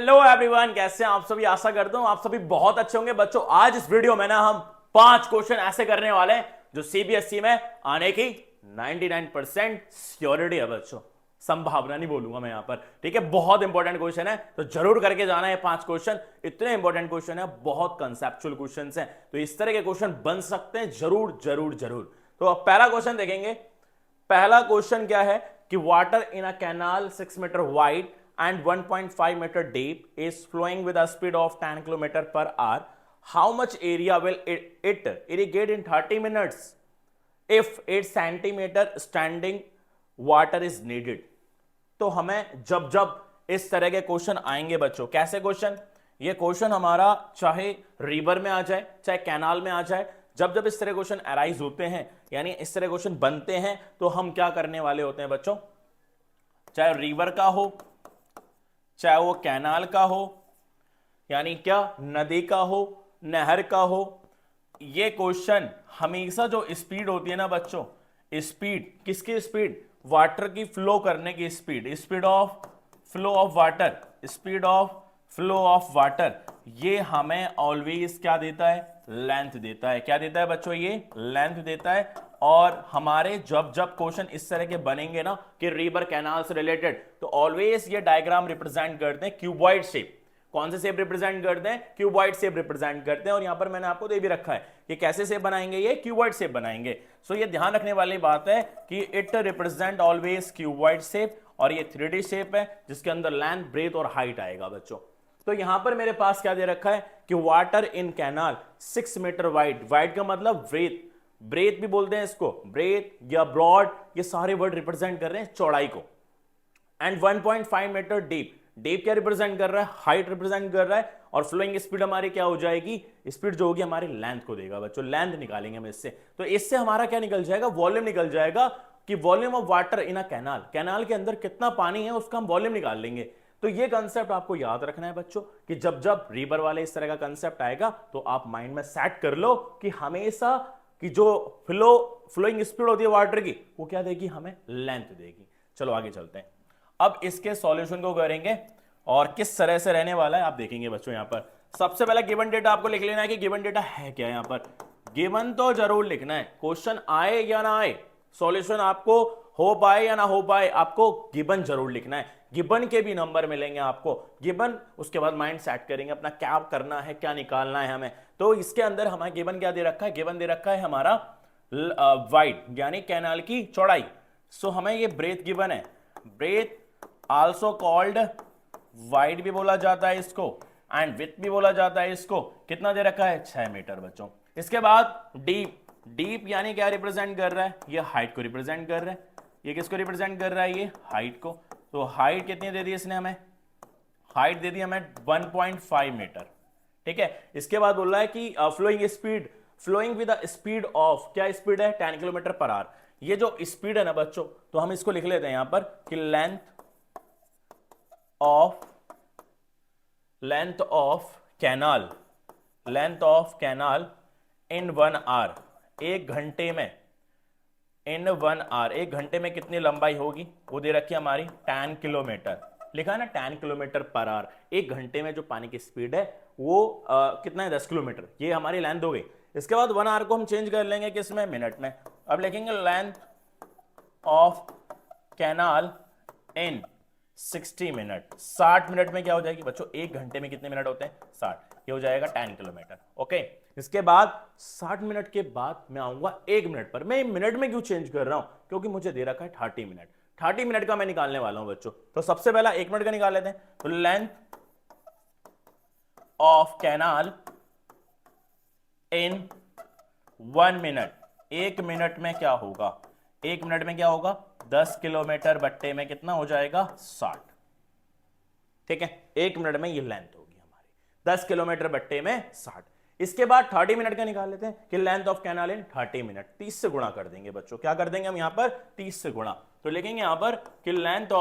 Hello everyone, कैसे हैं आप सभी। आशा करता हूं आप सभी बहुत अच्छे होंगे बच्चों। आज इस वीडियो में ना हम 5 क्वेश्चन ऐसे करने वाले हैं जो सीबीएसई में आने की 99% श्योरिटी है बच्चों। संभावना नहीं बोलूंगा मैं यहां पर, ठीक है। बहुत इंपॉर्टेंट क्वेश्चन है तो जरूर करके जाना है। 5 क्वेश्चन इतने इंपॉर्टेंट क्वेश्चन है, बहुत कंसेप्चुअल क्वेश्चन है, तो इस तरह के क्वेश्चन बन सकते हैं। जरूर जरूर जरूर। तो अब पहला क्वेश्चन देखेंगे। पहला क्वेश्चन क्या है कि water in a canal 6 metre wide and 1.5 meter deep is flowing with a speed of 10 km per hour. How much area will it irrigate in 30 minutes if 8 centimeter standing water is needed? तो हमें जब जब इस तरह के question आएंगे बच्चों, कैसे क्वेश्चन, ये क्वेश्चन हमारा चाहे रिवर में आ जाए चाहे कैनाल में आ जाए, जब जब इस तरह क्वेश्चन अराइज होते हैं यानी इस तरह क्वेश्चन बनते हैं तो हम क्या करने वाले होते हैं बच्चों, चाहे रिवर का हो चाहे वो कैनाल का हो, यानी क्या नदी का हो नहर का हो, ये क्वेश्चन हमेशा जो स्पीड होती है ना बच्चों, स्पीड किसकी स्पीड, वाटर की फ्लो करने की speed, speed of flow of water, speed of flow of water, ये हमें ऑलवेज क्या देता है, लेंथ देता है। क्या देता है बच्चों, ये लेंथ देता है। और हमारे जब जब क्वेश्चन इस तरह के बनेंगे ना कि रिवर कैनाल से रिलेटेड, तो ऑलवेज ये डायग्राम रिप्रेजेंट करते हैं क्यूबॉइड शेप। कौन से शेप रिप्रेजेंट करते हैं, क्यूबॉइड शेप रिप्रेजेंट करते हैं। और यहां पर मैंने आपको दे भी रखा है कि कैसे शेप बनाएंगे, ये क्यूबॉइड शेप बनाएंगे। सो ये ध्यान रखने वाली बात है कि it represent always cuboid shape, और ये 3D शेप है जिसके अंदर लेंथ ब्रेथ और हाइट आएगा बच्चों। तो यहां पर मेरे पास क्या दे रखा है कि water in canal 6 metre wide, wide का मतलब ब्रेथ, ब्रेथ भी बोलते हैं इसको, ब्रेथ या ब्रॉड, ये सारे वर्ड रिप्रेजेंट कर रहे हैं चौड़ाई को। एंड 1.5 मीटर डीप, डीप क्या रिप्रेजेंट कर रहा है, हाइट रिप्रेजेंट कर रहा है। और फ्लोइंग स्पीड हमारी क्या हो जाएगी, स्पीड जो होगी हमारी लेंथ को देगा बच्चों, लेंथ निकालेंगे हम इससे। तो इससे हमारा क्या निकल जाएगा, वॉल्यूम निकल जाएगा कि volume of water in a canal, canal के अंदर कितना पानी है उसका हम वॉल्यूम निकाल लेंगे। तो ये कंसेप्ट आपको याद रखना है बच्चों कि जब जब रिवर वाले इस तरह का कंसेप्ट आएगा तो आप माइंड में सेट कर लो कि हमेशा कि जो फ्लोइंग स्पीड होती है वाटर की वो क्या देगी, हमें लेंथ देगी। चलो आगे चलते हैं। अब इसके सॉल्यूशन को करेंगे और किस तरह से रहने वाला है आप देखेंगे बच्चों। यहां पर सबसे पहले गिवन डेटा आपको लिख लेना है कि गिवन डेटा है क्या। यहां पर गिवन तो जरूर लिखना है, क्वेश्चन आए या ना आए, सॉल्यूशन आपको हो पाए या ना हो पाए, आपको गिवन जरूर लिखना है। गिवन के भी नंबर मिलेंगे आपको, गिवन उसके बाद माइंड सेट करेंगे अपना क्या करना है, क्या निकालना है हमें। तो इसके अंदर हमें गिवन क्या दे रखा है, गिवन दे रखा है हमारा वाइड यानी कैनाल की चौड़ाई। सो हमें ये ब्रेथ गिवन है, ब्रेथ आल्सो कॉल्ड वाइड भी बोला जाता है इसको, एंड विथ भी बोला जाता है इसको। कितना दे रखा है, 6 मीटर बच्चों। इसके बाद डीप, डीप यानी क्या रिप्रेजेंट कर रहा है, ये हाइट को रिप्रेजेंट कर रहा है। ये किसको रिप्रेजेंट कर रहा है, ये हाइट को। तो हाइट कितनी दे दी इसने हमें, हाइट दे दी हमें 1.5 मीटर, ठीक है। इसके बाद बोल रहा है कि flowing speed, flowing with the speed of, क्या स्पीड है, 10 किलोमीटर पर आवर। ये जो स्पीड है ना बच्चों, तो हम इसको लिख लेते हैं यहां पर कि length of canal, length of canal in 1 hour, 1 घंटे में, इन 1 आवर, 1 घंटे में कितनी लंबाई होगी, वो दे रखी है हमारी 10 किलोमीटर। लिखा है ना 10 किलोमीटर पर आवर। 1 घंटे में जो पानी की स्पीड है वो कितना है, 10 किलोमीटर। ये हमारी लेंथ हो गई। इसके बाद 1 आवर को हम चेंज कर लेंगे किसमें, मिनट में। अब लिखेंगे length of canal in 60 minute, 60 minute में क्या हो जाएगी बच्चों, 1 घंटे में कितने मिनट होते हैं, 60, ये हो जाएगा 10 किलोमीटर। ओके, इसके बाद 60 मिनट के बाद मैं आऊंगा 1 मिनट पर। मैं मिनट में क्यों चेंज कर रहा हूं, क्योंकि मुझे दे रखा है 30 मिनट। 30 मिनट का मैं निकालने वाला हूं बच्चों। तो सबसे पहला 1 मिनट का निकाल लेते हैं। तो length of canal in 1 minute, 1 minute में क्या होगा, 1 मिनट में क्या होगा, 10 किलोमीटर बट्टे में कितना हो जाएगा, 60, ठीक है। 1 मिनट में ये लेंथ होगी हमारी, 10 किलोमीटर बट्टे में 60। इसके बाद 30 मिनट का निकाल लेते हैं कि length of canal in 30 minute, 30 से गुणा कर देंगे बच्चों। क्या कर देंगे हम यहां पर, 30 से गुणा। तो लिखेंगे यहां पर कि length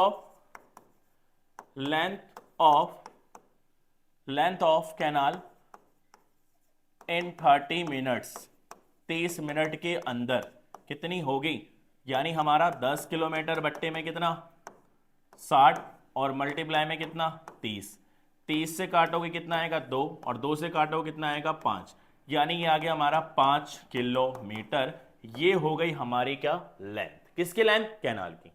of canal in 30 minutes, 30 minute के अंदर कितनी होगी, यानी हमारा 10 किलोमीटर बट्टे में कितना, 60, और मल्टीप्लाई में कितना, 30। 30 से काटोगे कितना आएगा 2, और 2 से काटोगे कितना आएगा 5, यानी ये आ गया हमारा 5 किलोमीटर। ये हो गई हमारी क्या लेंथ, किसकी लेंथ, कैनाल की।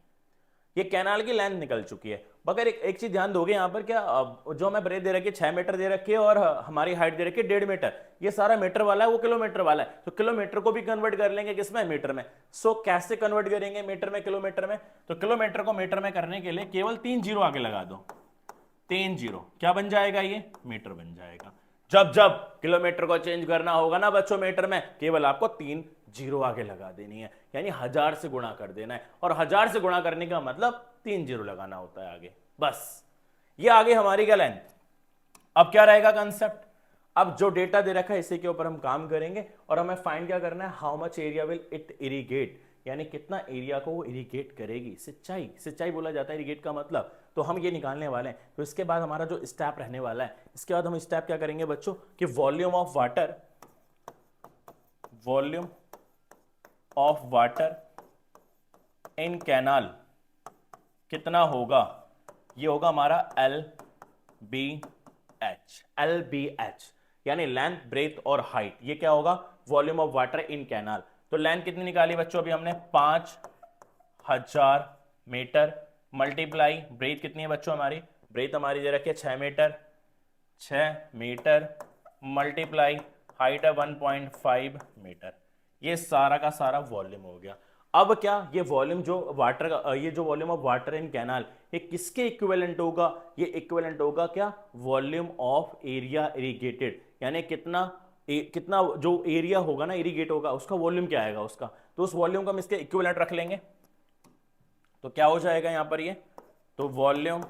ये कैनाल की लेंथ निकल चुकी है। मगर एक चीज ध्यान दोगे यहाँ पर, क्या जो हमें ब्रेथ दे रखी है 6 मीटर दे रखी है और हमारी हाइट दे रखी है 1.5 मीटर, ये सारा मीटर वाला है, वो किलोमीटर वाला है। तो किलोमीटर को भी कन्वर्ट कर लेंगे किसमें, मीटर में। सो कैसे कन्वर्ट करेंगे मीटर में किलोमीटर में, तो किलोमीटर को मीटर में करने के लिए केवल 3 जीरो आगे लगा दो, 3 जीरो, क्या बन जाएगा, ये मीटर बन जाएगा। जब जब किलोमीटर को चेंज करना होगा ना बच्चों मीटर में, केवल आपको 3 जीरो आगे लगा देनी है, यानी 1000 से गुणा कर देना है, और 1000 से गुणा करने का मतलब 3 जीरो लगाना होता है आगे, बस। ये आगे हमारी क्या लेंथ। अब क्या रहेगा कंसेप्ट, अब जो डेटा दे रखा है इसी के ऊपर हम काम करेंगे, और हमें फाइंड क्या करना है, how much area will it irrigate, यानी कितना एरिया को वो इरिगेट करेगी। सिंचाई, सिंचाई बोला जाता है इरिगेट का मतलब, तो हम ये निकालने वाले हैं। तो इसके बाद हमारा जो स्टेप रहने वाला है, इसके बाद हम स्टेप क्या करेंगे बच्चों, कि volume of water, volume of water in canal कितना होगा, ये होगा हमारा LBH, यानी लेंथ, ब्रेथ और हाइट। ये क्या होगा, volume of water in canal. तो लेंथ कितनी निकाली बच्चों अभी हमने, 5000 मीटर, मल्टीप्लाई ब्रेथ कितनी है बच्चों हमारी, ब्रेथ हमारी दे रखी है 6 मीटर, 6 मीटर मल्टीप्लाई हाइट है 1.5 मीटर। ये सारा का सारा वॉल्यूम हो गया। अब क्या, ये वॉल्यूम जो वाटर का, ये जो volume of water in canal, ये किसके इक्विवेलेंट होगा, ये इक्विवेलेंट होगा क्या, वॉल्यूम ऑफ एरिया इरिगेटेड, यानी कितना जो एरिया होगा ना इरिगेट होगा, उसका वॉल्यूम क्या आएगा उसका, तो उस वॉल्यूम का हम इसके इक्विवेलेंट रख लेंगे। तो क्या हो जाएगा यहां पर, ये तो volume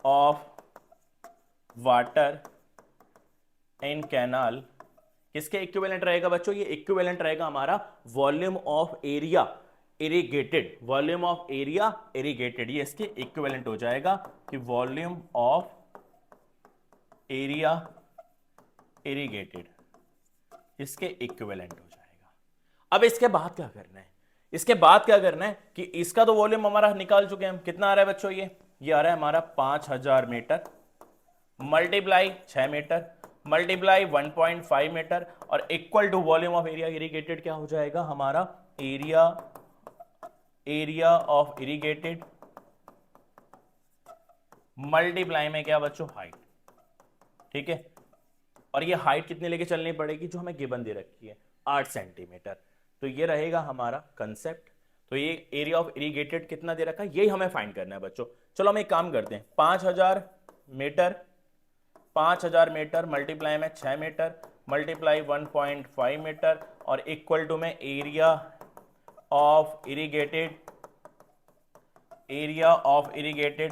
of water in canal किसके इक्विवेलेंट रहेगा बच्चों, ये इक्विवेलेंट रहेगा हमारा volume of area irrigated, volume of area irrigated, ये इसके इक्विवेलेंट हो जाएगा कि वॉल्यूम ऑफ एरिया इरिगेटेड इसके इक्विवेलेंट हो जाएगा। अब इसके बाद क्या करना है, इसके बाद क्या करना है कि इसका तो वॉल्यूम हमारा निकाल चुके हैं हम, कितना आ रहा है बच्चों, ये आ रहा है हमारा 5000 metre multiply 6 metre multiply 1.5 metre, और equal to volume of area irrigated क्या हो जाएगा हमारा, एरिया ऑफ इरिगेटेड मल्टीप्लाई में क्या बच्चों, हाइट। ठीक है, और ये हाइट कितनी लेके चलनी पड़ेगी, जो हमें गिवन दे रखी है 8 सेंटीमीटर। तो ये रहेगा हमारा कंसेप्ट। तो ये एरिया ऑफ इरिगेटेड कितना दे रखा है, यही हमें फाइंड करना है बच्चों। चलो हम एक काम करते हैं, 5000 मीटर मल्टीप्लाई में 6 मीटर मल्टीप्लाई 1.5 मीटर, और इक्वल टू में एरिया ऑफ इरिगेटेड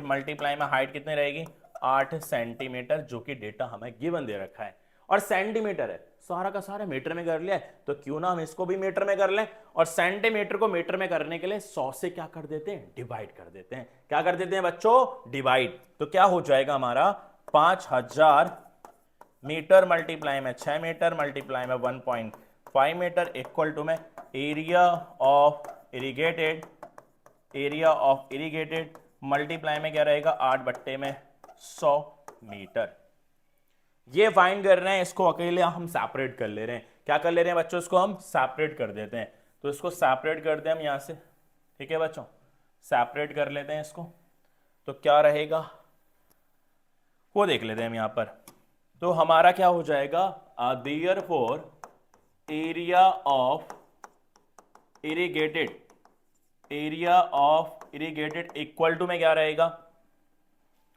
मल्टीप्लाई में हाइट कितनी रहेगी, 8 सेंटीमीटर, जो कि डेटा हमें गिवन दे रखा है। और सेंटीमीटर है, सारा का सारा मीटर में कर लिया है, तो क्यों ना हम इसको भी मीटर में कर लें। और सेंटीमीटर को मीटर में करने के लिए 100 से क्या कर देते हैं, डिवाइड कर देते हैं। क्या कर देते हैं बच्चों, डिवाइड। तो क्या हो जाएगा हमारा 5000 मीटर मल्टीप्लाई में 6 मीटर मल्टीप्लाई में 1.5 मीटर इक्वल टू में एरिया ऑफ इरिगेटेड मल्टीप्लाई में क्या रहेगा, 8/100 मीटर। ये फाइंड कर रहे हैं, इसको अकेले हम सेपरेट कर ले रहे हैं। क्या कर ले रहे हैं बच्चों, इसको हम सेपरेट कर देते हैं। तो इसको सेपरेट करते हैं हम यहां से, ठीक है बच्चों, सेपरेट कर लेते हैं इसको। तो क्या रहेगा वो देख लेते हैं हम यहां पर। तो हमारा क्या हो जाएगा, therefore area of irrigated equal to में क्या रहेगा,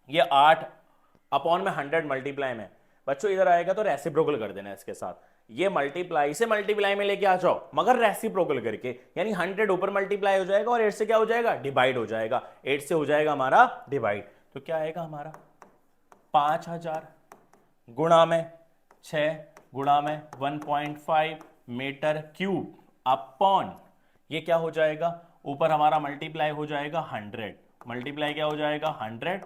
ये 8/100 मल्टीप्लाई में बच्चों इधर आएगा तो रेसिप्रोकल कर देना इसके साथ। ये मल्टीप्लाई से मल्टीप्लाई में लेके आ जाओ, मगर रेसिप्रोकल करके, यानी 100 ऊपर मल्टीप्लाई हो जाएगा और 8 से क्या हो जाएगा, डिवाइड हो जाएगा। 8 से हो जाएगा हमारा डिवाइड। तो क्या आएगा हमारा 5000 गुणा में 6 गुणा में 1.5 मीटर क्यूब अपॉन, ये क्या हो जाएगा, ऊपर हमारा मल्टीप्लाई हो जाएगा 100, मल्टीप्लाई क्या हो जाएगा 100,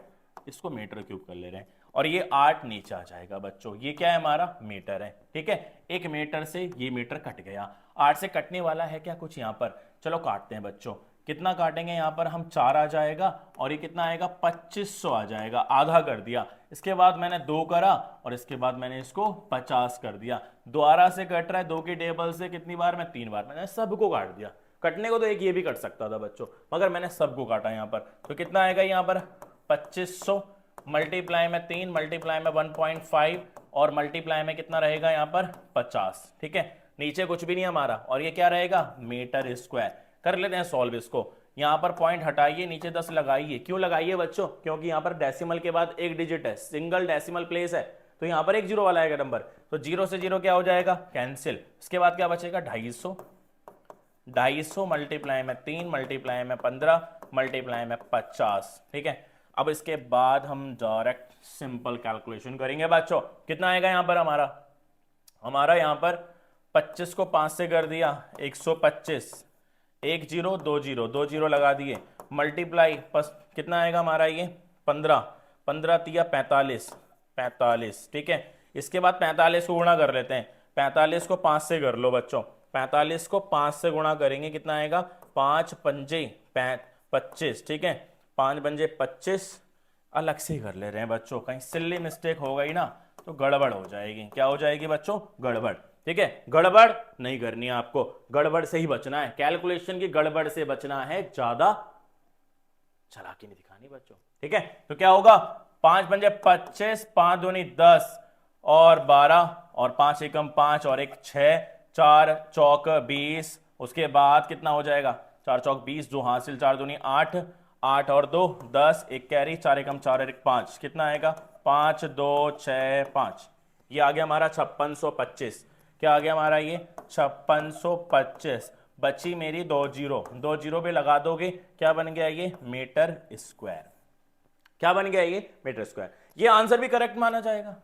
इसको मीटर क्यूब कर ले रहे हैं, और ये 8 नीचे आ जाएगा बच्चों। ये क्या है हमारा, मीटर है। ठीक है, एक मीटर से ये मीटर कट गया, 8 से कटने वाला है क्या कुछ यहाँ पर, चलो काटते हैं बच्चों। कितना काटेंगे यहाँ पर हम, 4 आ जाएगा और ये कितना आएगा 2500 आ जाएगा, आधा कर दिया। इसके बाद मैंने 2 करा और इसके बाद मैंने इसको 50 कर दिया। दोबारा से कट रहा है 2 की टेबल से, कितनी बार में 3 बार, मैंने सबको काट दिया। कटने को तो एक ये भी कट सकता था बच्चों, मगर मैंने सबको काटा यहाँ पर। तो कितना आएगा यहाँ पर 2500 मल्टीप्लाई में 3 मल्टीप्लाई में 1.5 और मल्टीप्लाई में कितना रहेगा यहाँ पर 50। ठीक है, नीचे कुछ भी नहीं हमारा और ये क्या रहेगा मीटर स्क्वायर। कर लेते हैं सॉल्व इसको। यहां पर पॉइंट हटाइए, नीचे 10 लगाइए। क्यों लगाइए बच्चों, क्योंकि यहां पर डेसिमल के बाद एक डिजिट है, सिंगल डेसिमल प्लेस है, तो यहां पर एक जीरो वाला आएगा नंबर। तो जीरो से जीरो क्या हो जाएगा कैंसिल। इसके बाद क्या बचेगा 250 मल्टीप्लाई में 3 मल्टीप्लाई में 15 मल्टीप्लाई में 50। ठीक है, अब इसके बाद हम डायरेक्ट सिंपल कैलकुलेशन करेंगे बच्चों। कितना आएगा यहां पर हमारा यहां पर 25 को 5 से कर दिया 125, 1 जीरो 2 जीरो 2 जीरो लगा दिए, मल्टीप्लाई कितना आएगा हमारा ये 15 तिया 45। ठीक है, इसके बाद 45 को गुणा कर लेते हैं। 45 को 5 से कर लो बच्चों, 45 को 5 से गुणा करेंगे कितना आएगा 5 पंजे 25। ठीक है, 5 पंजे 25। अलग से ही कर ले रहे हैं बच्चों, कहीं सिल्ली मिस्टेक हो गई ना तो गड़बड़ हो जाएगी। क्या हो जाएगी बच्चों, गड़बड़। ठीक है, गड़बड़ नहीं करनी है आपको, गड़बड़ से ही बचना है। कैलकुलेशन की गड़बड़ से बचना है, ज्यादा चालाकी नहीं दिखानी बच्चों। ठीक है, तो क्या होगा 5 पंजे 25, 5 दूनी 10 और 12 और 5 एकम 5 और 1 6, 4 चौक 20। उसके बाद कितना हो जाएगा 4 चौक 20, जो हासिल 4 दूनी 8, 8 और 2 10, 1 कैरी, 4 एकम 4 और 1 5, कितना आएगा 5 2 6 5। ये आ गया हमारा 5625। क्या आ गया हमारा ये 5625। बची मेरी 2 जीरो पे लगा दोगे, क्या बन गया ये मीटर स्क्वायर। क्या बन गया ये मीटर स्क्वायर। ये आंसर भी करेक्ट माना जाएगा,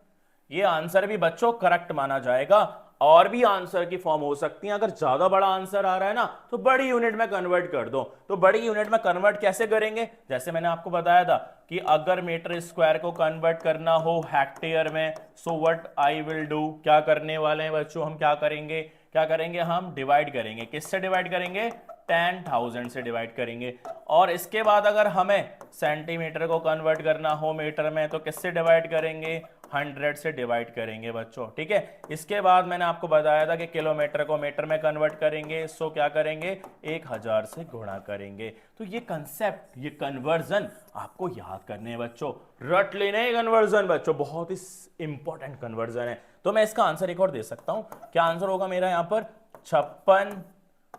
ये आंसर भी बच्चों करेक्ट माना जाएगा। और भी आंसर की फॉर्म हो सकती है, अगर ज्यादा बड़ा आंसर आ रहा है ना तो बड़ी यूनिट में कन्वर्ट कर दो। तो बड़ी यूनिट में कन्वर्ट कैसे करेंगे, जैसे मैंने आपको बताया था कि अगर मीटर स्क्वायर को कन्वर्ट करना हो हेक्टेयर में, so what I will do, क्या करने वाले हैं बच्चों हम, क्या करेंगे हम डिवाइड करेंगे। किससे डिवाइड करेंगे 10,000 से डिवाइड करेंगे। और इसके बाद अगर हमें सेंटीमीटर को कन्वर्ट करना हो मीटर में तो किससे डिवाइड करेंगे 100 से डिवाइड करेंगे बच्चों। ठीक है, इसके बाद मैंने आपको बताया था कि किलोमीटर को मीटर में कन्वर्ट करेंगे, सो क्या करेंगे 1000 से गुणा करेंगे। तो ये कंसेप्ट, ये कन्वर्जन आपको याद करने हैं बच्चों, रट लेने हैं कन्वर्जन बच्चों, बहुत ही इंपॉर्टेंट कन्वर्जन है। तो मैं इसका आंसर एक और दे सकता हूं, क्या आंसर होगा मेरा यहां पर 56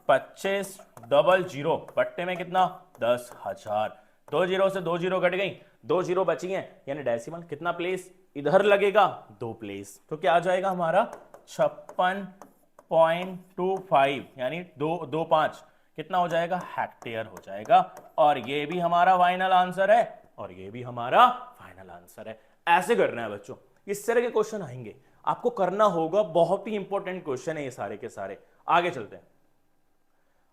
25 00 बट्टे में कितना 10,000। 2 जीरो से 2 जीरो कट गई, 2 जीरो बची हैं, यानी डेसिमल कितना प्लेस इधर लगेगा 2 प्लेस। तो क्या आ जाएगा हमारा 56.25 यानी 225 कितना हो जाएगा हेक्टेयर हो जाएगा। और ये भी हमारा फाइनल आंसर है और ये भी हमारा फाइनल आंसर है। ऐसे करना है बच्चों, इस तरह के क्वेश्चन आएंगे, आपको करना होगा, बहुत ही इंपॉर्टेंट क्वेश्चन है ये सारे के सारे। आगे चलते हैं,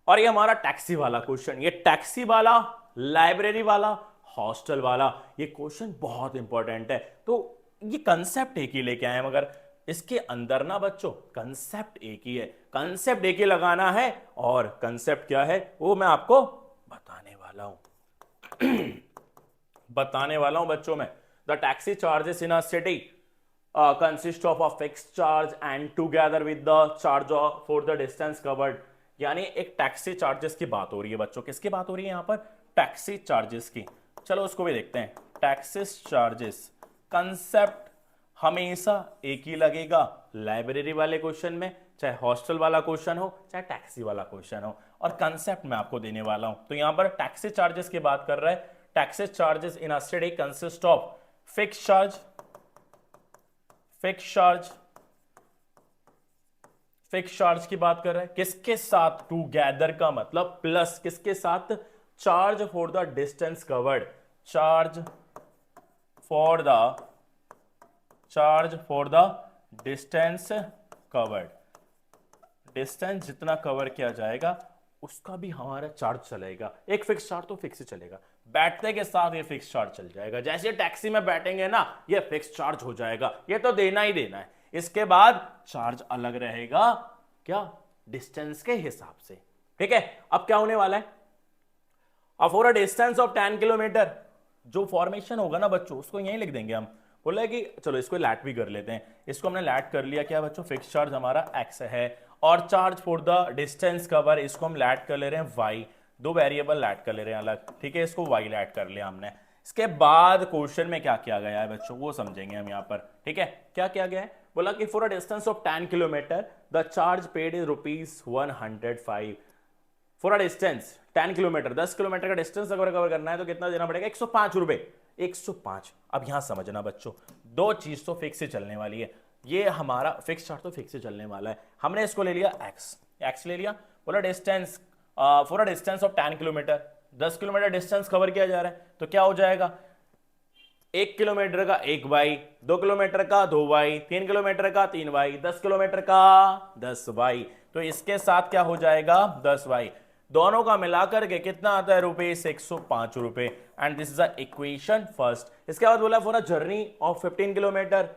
और ये हमारा टैक्सी वाला क्वेश्चन, ये टैक्सी वाला, लाइब्रेरी वाला, हॉस्टल वाला, ये क्वेश्चन बहुत इंपॉर्टेंट है। तो ये कंसेप्ट एक ही लेके आए, मगर इसके अंदर ना बच्चों कंसेप्ट एक ही है, कंसेप्ट एक ही लगाना है। और कंसेप्ट क्या है वो मैं आपको बताने वाला हूं बच्चों में। The taxi charges in a city consist of a fixed charge and together with the charge for the distance covered. यानी एक टैक्सी चार्जेस की बात हो रही है बच्चों, किसकी बात हो रही है यहां पर टैक्सी चार्जेस की। चलो उसको भी देखते हैं। टैक्सेस चार्जेस कंसेप्ट हमेशा एक ही लगेगा, लाइब्रेरी वाले क्वेश्चन में, चाहे हॉस्टल वाला क्वेश्चन हो चाहे टैक्सी वाला क्वेश्चन हो, और कंसेप्ट मैं आपको देने वाला हूं। तो यहां पर टैक्सी चार्जेस की बात कर रहा है। Taxes charges in a city consist of fix charge की बात कर रहा है, किसके साथ टुगेदर का मतलब प्लस, किसके साथ charge for the distance covered, charge for the distance covered, distance जितना कवर किया जाएगा उसका भी हमारा चार्ज चलेगा। एक फिक्स चार्ज तो फिक्स ही चलेगा, बैठने के साथ ये फिक्स चार्ज चल जाएगा। जैसे टैक्सी में बैठेंगे ना ये फिक्स चार्ज हो जाएगा, ये तो देना ही देना है। इसके बाद चार्ज अलग रहेगा क्या डिस्टेंस के हिसाब से। ठीक है, अब क्या होने वाला है for a distance of 10 kilometre, जो फॉर्मेशन होगा ना बच्चों उसको यहीं लिख देंगे हम। बोला है कि चलो इसको लैट भी कर लेते हैं, इसको हमने लैट कर लिया क्या बच्चों, फिक्स चार्ज हमारा एक्स है और charge for the distance cover इसको हम लैट कर ले रहे हैं वाई, दो वेरिएबल लैट कर ले रहे हैं अलग, ठीक है, इसको वाई लैट कर लिया हमने। इसके बाद क्वेश्चन में क्या किया गया है बच्चों वो समझेंगे हम यहाँ पर, ठीक है। क्या किया गया है, बोला कि for a distance of 10 kilometre the charge paid is ₹105। For a distance 10 kilometre, 10 kilometre का डिस्टेंस अगर कवर करना है तो कितना देना पड़ेगा, 105 रुपए, 105। अब यहां समझना बच्चों, दो चीज तो फिक्स से चलने वाली है, ये हमारा फिक्स चार्ज तो फिक्स से चलने वाला है, हमने इसको ले लिया एक्स ले लिया। बोला distance for a distance of 10 kilometre, 10 kilometre distance cover किया जा रहा है तो क्या हो जाएगा, 1 किलोमीटर का 1y, 2 किलोमीटर का 2y, 3 किलोमीटर का 3y, 10 किलोमीटर का 10y, तो इसके साथ क्या हो जाएगा 10y, दोनों का मिलाकर के कितना आता है ₹105। And this is the equation first. इसके बाद बोला for a journey of 15 kilometre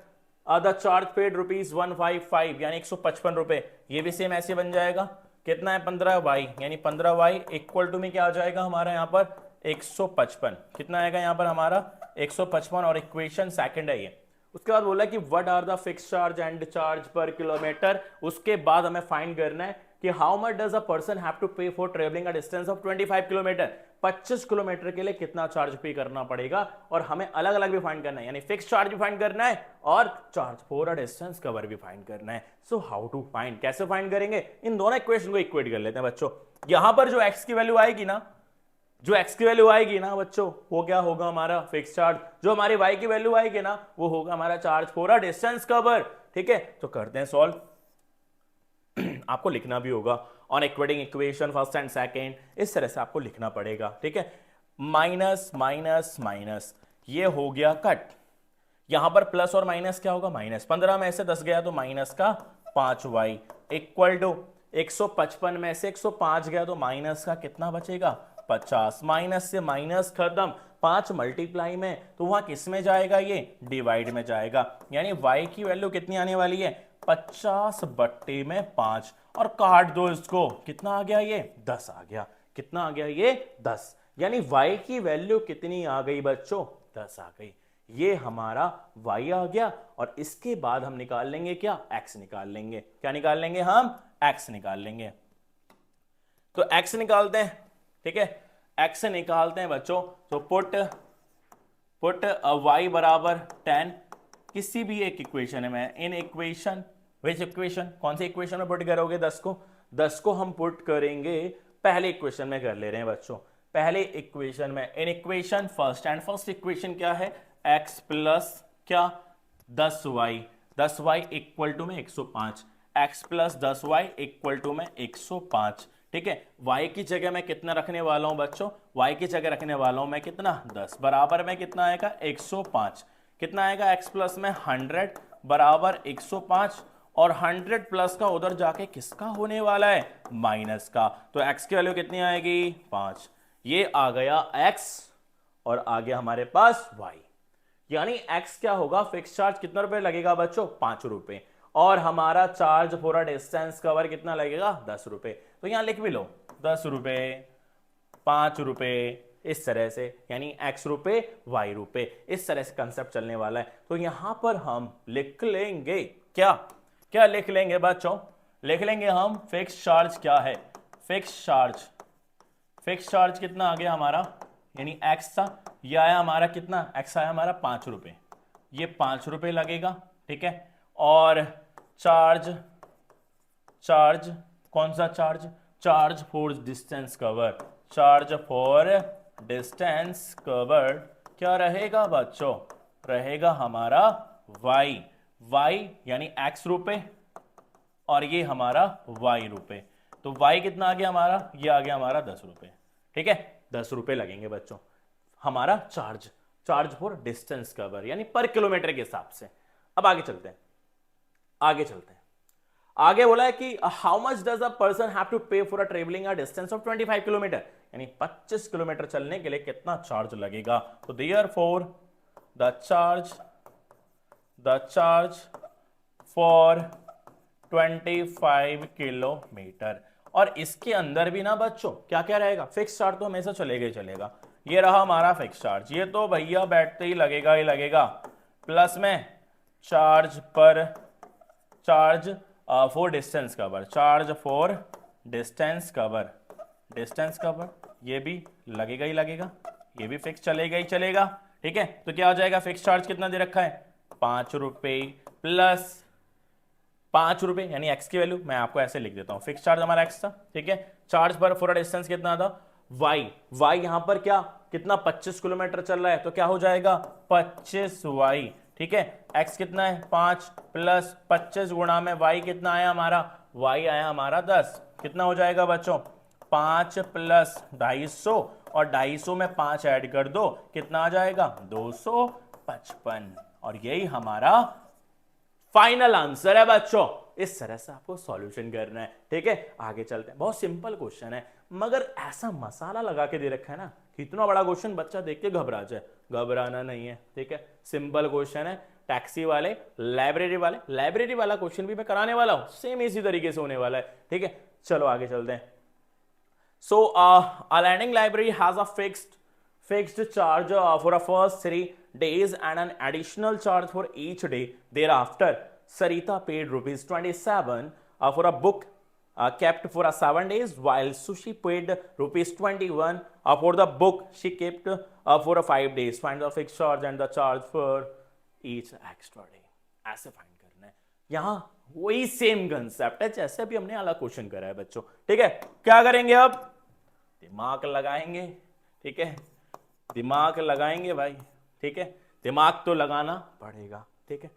the charge paid ₹155 यानी 155 रुपए, ये भी सेम ऐसे बन जाएगा, कितना है 15y, यानी 15y इक्वल टू में क्या आ जाएगा हमारा यहाँ पर 155, कितना आएगा यहाँ पर हमारा 155 और इक्वेशन सेकंड है ये। उसके बाद बोला कि what are the fix charge and charge per kilometre, उसके बाद हमें फाइंड करना है कि how much does a person have to pay for travelling a distance of 25 kilometre, 25 kilometre के लिए कितना चार्ज पे करना पड़ेगा, और हमें अलग अलग भी फाइंड करना है, यानी फिक्स चार्ज भी फाइंड करना है और charge for a distance cover भी फाइंड करना है। सो हाउ टू फाइंड, कैसे फाइंड करेंगे, इन दोनों इक्वेशन को इक्वेट कर लेते हैं बच्चों। यहां पर जो एक्स की वैल्यू आएगी ना, जो x की वैल्यू आएगी ना बच्चों वो क्या होगा हमारा फिक्स चार्ज, जो हमारी y की वैल्यू आएगी ना वो होगा हमारा charge for a distance cover, ठीक है। तो करते हैं सॉल्व, आपको लिखना भी होगा on equating equation first and second, इस तरह से आपको लिखना पड़ेगा, ठीक है। माइनस माइनस माइनस ये हो गया कट, यहां पर प्लस और माइनस क्या होगा माइनस, 15 में से 10 गया तो माइनस का 5y इक्वल टू 155 में से 105 गया तो माइनस का कितना बचेगा 50, माइनस से माइनस खत्म, 5 मल्टीप्लाई में तो वहां किस में जाएगा ये डिवाइड में जाएगा, यानी y की वैल्यू कितनी आने वाली है 50/5 और काट दो इसको, कितना आ गया ये 10 आ गया, कितना आ गया ये 10, यानी y की वैल्यू कितनी आ गई बच्चों 10 आ गई, ये हमारा y आ गया। और इसके बाद हम निकाल लेंगे क्या x निकाल लेंगे, क्या निकाल लेंगे हम x निकाल लेंगे, तो x निकालते हैं, ठीक है, x निकालते हैं बच्चों। तो पुट y बराबर 10 किसी भी एक इक्वेशन में, इन इक्वेशन विच इक्वेशन, कौन सी इक्वेशन में पुट करोगे 10 को हम पुट करेंगे पहले इक्वेशन में कर ले रहे हैं बच्चों, पहले इक्वेशन में, in equation first, and first equation क्या है x प्लस क्या 10y इक्वल टू में 105, x plus 10y equal to में 105, ठीक है। y की जगह मैं कितना रखने वाला हूं बच्चों, y की जगह रखने वाला हूं मैं कितना 10, बराबर में कितना आएगा 105, कितना आएगा x प्लस में 100 बराबर 105, और 100 प्लस का उधर जाके किसका होने वाला है माइनस का, तो x की वैल्यू कितनी आएगी 5, ये आ गया x और आ गया हमारे पास y, यानी x क्या होगा फिक्स चार्ज कितना रुपए लगेगा बच्चों 5 रुपए, और हमारा charge for a distance cover कितना लगेगा 10 रुपए, तो यहां लिख भी लो 10 रुपए 5 रुपए इस तरह से, यानी x रुपए y रुपए, इस तरह से कंसेप्ट चलने वाला है। तो यहां पर हम लिख लेंगे क्या क्या लिख लेंगे बच्चों, लिख लेंगे हम फिक्स चार्ज क्या है, फिक्स चार्ज कितना आ गया हमारा, यानी x था, ये आया हमारा कितना x आया हमारा 5 रुपए, ये 5 रुपए लगेगा, ठीक है। और चार्ज कौन सा charge for distance cover, charge for distance cover क्या रहेगा बच्चों, रहेगा हमारा y यानी x रुपए और ये हमारा y रुपए, तो y कितना आ गया हमारा, ये आ गया हमारा 10 रुपए, ठीक है, 10 रुपए लगेंगे बच्चों हमारा चार्ज फॉर डिस्टेंस कवर, यानी पर किलोमीटर के हिसाब से। अब आगे चलते हैं, आगे बोला है कि how much does a person have to pay for a travelling a distance of 25 kilometre, यानी 25 किलोमीटर चलने के लिए कितना चार्ज लगेगा, तो therefore the charge for 25 kilometre, और इसके अंदर भी ना बच्चों क्या क्या रहेगा, फिक्स चार्ज तो हमेशा चलेगा ही चलेगा। ये रहा हमारा फिक्स चार्ज, ये तो भैया बैठते ही लगेगा। प्लस में चार्ज पर charge for distance cover, charge for distance cover, ये भी लगेगा ही लगेगा, ये भी फिक्स चलेगा ही चलेगा। ठीक है, तो क्या हो जाएगा, फिक्स चार्ज कितना दे रखा है, 5 रुपए प्लस 5 रुपए यानी एक्स की वैल्यू मैं आपको ऐसे लिख देता हूं, फिक्स चार्ज हमारा एक्स था। ठीक है, चार्ज पर फॉर डिस्टेंस कितना था, वाई यहां पर क्या कितना 25 किलोमीटर चल रहा है, तो क्या हो जाएगा 25y। ठीक है, x कितना है 5 प्लस 25 गुणा में y कितना आया हमारा, y आया हमारा 10। कितना हो जाएगा बच्चों, 5 प्लस 250 और 250 में 5 ऐड कर दो, कितना आ जाएगा 255। और यही हमारा फाइनल आंसर है बच्चों। इस तरह से आपको सॉल्यूशन करना है। ठीक है, आगे चलते हैं। बहुत सिंपल क्वेश्चन है मगर ऐसा मसाला लगा के दे रखा है ना कि इतना बड़ा क्वेश्चन बच्चा देख के घबरा जाए, घबराना नहीं है। ठीक है, सिंपल क्वेश्चन है। टैक्सी वाले लाइब्रेरी वाला क्वेश्चन भी मैं कराने वाला हूं, सेम इसी तरीके से होने वाला है। ठीक है, चलो आगे चलते हैं। सो a lending library has a fixed charge for a first 3 days and an additional charge for each day thereafter. Sarita paid rupees 27 for a book kept for 7 days, while Sushi paid rupees 21 for the book she kept for 5 days. Find the fixed charge and the charge for each extra day. ऐसे find करना है। यहां वही same concept है जैसे अभी हमने वाला क्वेश्चन करा है बच्चों। ठीक है, क्या करेंगे अब, दिमाग लगाएंगे। ठीक है, दिमाग लगाएंगे भाई। ठीक है, दिमाग तो लगाना पड़ेगा। ठीक है,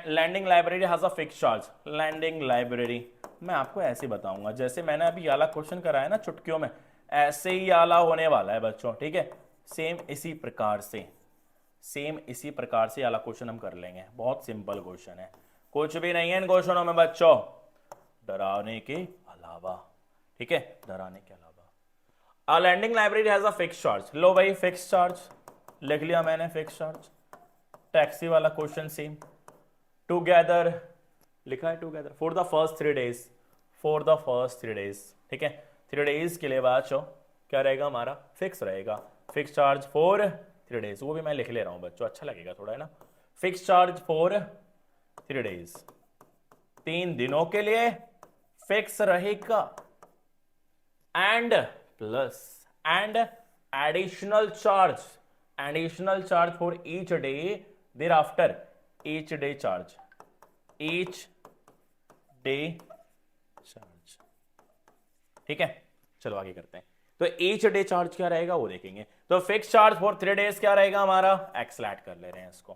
lending library has a fix charge. Lending library मैं आपको ऐसे बताऊंगा जैसे मैंने अभी वाला क्वेश्चन कराया ना चुटकियों में, ऐसे ही वाला होने वाला है बच्चों। ठीक है, सेम इसी प्रकार से वाला क्वेश्चन हम कर लेंगे। बहुत सिंपल क्वेश्चन है, कुछ भी नहीं है इन क्वेश्चनों में बच्चों डराने के अलावा। ठीक है, डराने के अलावा। A lending library has a fixed charge. लो भाई फिक्स चार्ज लिख लिया मैंने, फिक्स चार्ज। टैक्सी वाला क्वेश्चन सेम, टुगेदर लिखा है, together for the first 3 days. ठीक है, 3 डेज के लिए बाद क्या रहेगा हमारा, फिक्स रहेगा। फिक्स चार्ज फॉर 3 डेज, वो भी मैं लिख ले रहा हूं बच्चों, अच्छा लगेगा थोड़ा है ना। फिक्स चार्ज फॉर 3 डेज, 3 दिनों के लिए फिक्स रहेगा। And plus and additional charge for each day there after, each day charge. ठीक है, चलो आगे करते हैं। तो ईच डे चार्ज क्या रहेगा वो देखेंगे। तो फिक्स चार्ज फॉर 3 डेज क्या रहेगा हमारा, एक्स लैट कर ले रहे हैं इसको,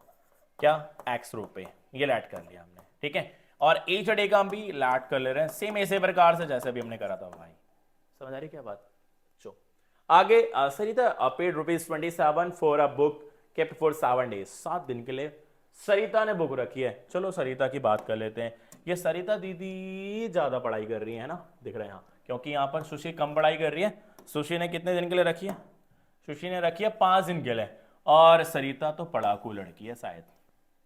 क्या एक्स रुपए, ये लैट कर लिया हमने। ठीक है, और ईच डे का हम भी लैट कर ले रहे हैं सेम इसी प्रकार से जैसे भी हमने करा था भाई। समझ आ रही क्या बात। आगे Sarita paid rupees 27 for a book kept for 7 days. 7 दिन के लिए सरिता ने बुक रखी है। चलो सरिता की बात कर लेते हैं। ये सरिता दीदी ज्यादा पढ़ाई कर रही है ना, दिख रहा है यहाँ, क्योंकि यहाँ पर सुशी कम पढ़ाई कर रही है। सुशी ने कितने दिन के लिए रखी है, सुशी ने रखी है 5 दिन के लिए, और सरिता तो पढ़ाकू लड़की है, शायद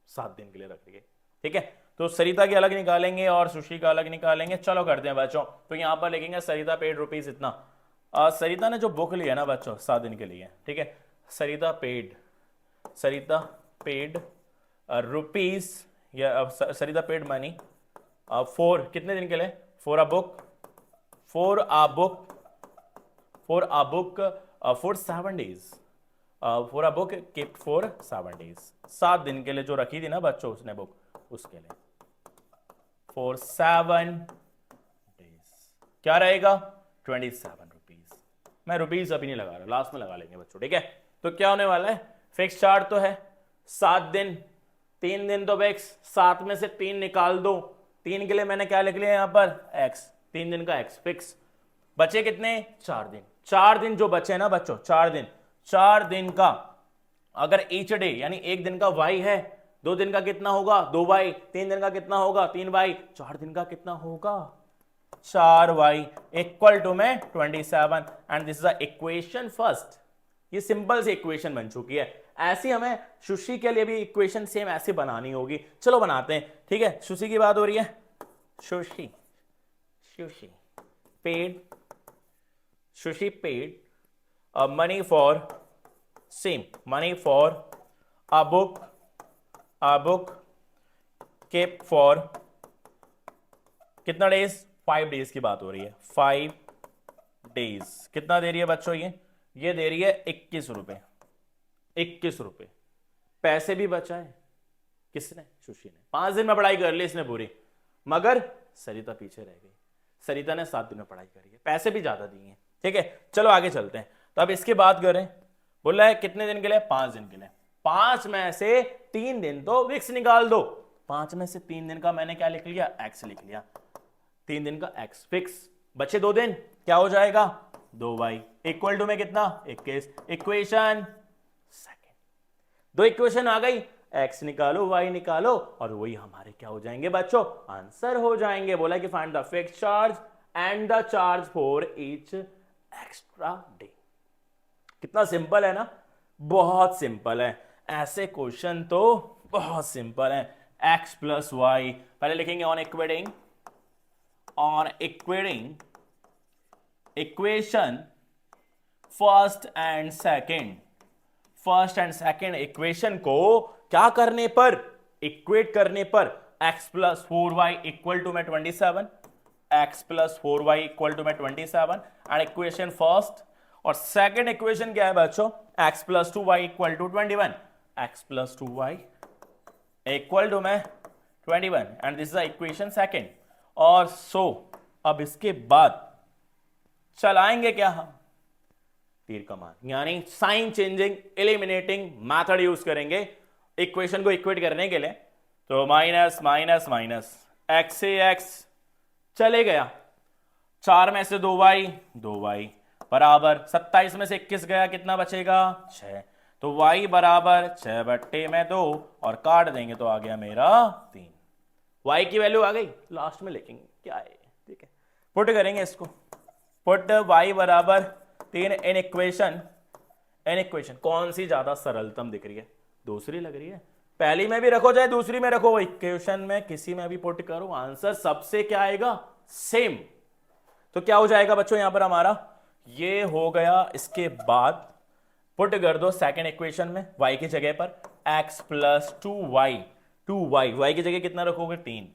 7 दिन के लिए रख रही है। ठीक है, तो सरिता की अलग निकालेंगे और सुशी का अलग निकालेंगे। चलो करते हैं बच्चों। तो यहाँ पर लिखेंगे सरिता पेड रुपीज इतना। सरिता ने जो बुक लिया ना बच्चों 7 दिन के लिए, ठीक है, सरिता पेड रुपीज, या सरिता पेड मनी फॉर कितने दिन के लिए, for a book for 7 days, for a book kept for 7 days. 7 दिन के लिए जो रखी थी ना बच्चों उसने बुक, उसके लिए फॉर 7 डेज क्या रहेगा 27 रुपीज। मैं रुपीज अभी नहीं लगा रहा, लास्ट में लगा लेंगे बच्चों। ठीक है, तो क्या होने वाला है, फिक्स चार्ज तो है 7 दिन, 3 दिन तो फिक्स, 7 में से 3 निकाल दो। 3 के लिए मैंने क्या लिख लिया यहाँ पर, एक्स, 3 दिन का एक्स फिक्स। बचे कितने, 4 दिन। 4 दिन जो बचे ना बच्चों, 4 दिन का अगर ईच डे यानी 1 दिन का वाई है, 2 दिन का कितना होगा 2 वाई, 3 दिन का कितना होगा 3 वाई, 4 दिन का कितना होगा 4 वाई इक्वल टू में 27। And this is the equation first. ये सिंपल सी इक्वेशन बन चुकी है। ऐसी हमें सुशी के लिए भी इक्वेशन सेम ऐसे बनानी होगी। चलो बनाते हैं। ठीक है, सुशी की बात हो रही है। Sushi paid money for money for a book kept for कितना डेज, 5 डेज की बात हो रही है, 5 डेज। कितना दे रही है बच्चों ये दे रही है 21 रुपए, 21 रुपए। पैसे भी बचाए किसने, सुशी ने। 5 दिन में पढ़ाई कर ली इसने पूरी, मगर सरिता पीछे रह गई। सरिता ने 7 दिन में पढ़ाई करी है, पैसे भी ज्यादा दिए हैं। ठीक है, चलो आगे चलते हैं। तो अब इसकी बात करें, बोला है कितने दिन के लिए, 5 दिन के लिए। 5 में से 3 दिन तो विक्स निकाल दो। 5 में से 3 दिन का मैंने क्या लिख लिया, एक्स लिख लिया। 3 दिन का एक्स फिक्स, बचे 2 दिन, क्या हो जाएगा 2y इक्वल टू में कितना 21। इक्वेशन सेकेंड, 2 इक्वेशन आ गई, x निकालो y निकालो और वही हमारे क्या हो जाएंगे बच्चों, आंसर हो जाएंगे। बोला कि find the fixed charge and the charge for each extra day. कितना सिंपल है ना, बहुत सिंपल है। ऐसे क्वेश्चन तो बहुत सिंपल है। x प्लस वाई पहले लिखेंगे on equating equation first and second equation को क्या करने पर, इक्वेट करने पर, x plus 4y equal to में 27, x plus 4y equal to में 27 एंड इक्वेशन फर्स्ट। और सेकेंड इक्वेशन क्या है बच्चों, x plus 2y equal to 21, x plus 2y equal to में 21 and this is the equation second. और अब इसके बाद चलाएंगे क्या हम, तीर कमान, यानी sign changing eliminating method use करेंगे इक्वेशन को इक्वेट करने के लिए। तो माइनस माइनस माइनस x से x चले गया, 4 में से 2y बराबर 27 में से 21 गया, कितना बचेगा 6। तो y बराबर 6/2 और काट देंगे तो आ गया मेरा 3। y की वैल्यू आ गई, लास्ट में लिखेंगे क्या है, ठीक है, पुट करेंगे इसको। पुट y बराबर 3 इन इक्वेशन कौन सी ज्यादा सरलतम दिख रही है, दूसरी लग रही है। पहली में भी रखो चाहे दूसरी में रखो, इक्वेशन में किसी में भी पुट करो, आंसर सबसे क्या आएगा, सेम। तो क्या हो जाएगा बच्चों यहां पर हमारा, ये हो गया। इसके बाद पुट कर दो सेकेंड इक्वेशन में y की जगह पर x प्लस 2y y की जगह कितना रखोगे 3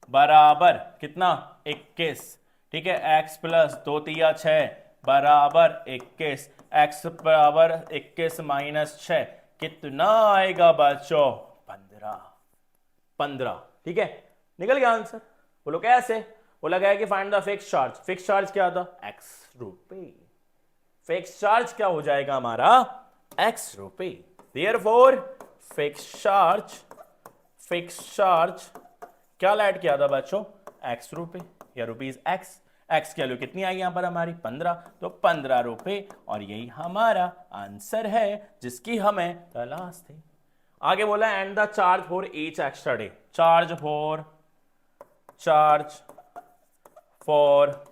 बराबर कितना 21। ठीक है, x प्लस 2 तिया 6 बराबर 21, x बराबर 21 माइनस 6 कितना आएगा बच्चों 15। ठीक है, निकल गया आंसर। बोलो कैसे, बोला गया कि find the fixed charge. Fixed charge क्या था, x रुपए। फिक्स्ड चार्ज क्या हो जाएगा हमारा, x रुपए। देयरफॉर फिक्स्ड चार्ज क्या ऐड किया था बच्चों, x रुपए या रुपीज x। x की वैल्यू कितनी आई यहां पर हमारी 15, तो 15 रुपए, और यही हमारा आंसर है जिसकी हमें तलाश थी। आगे बोला and the charge for each extra day. Charge for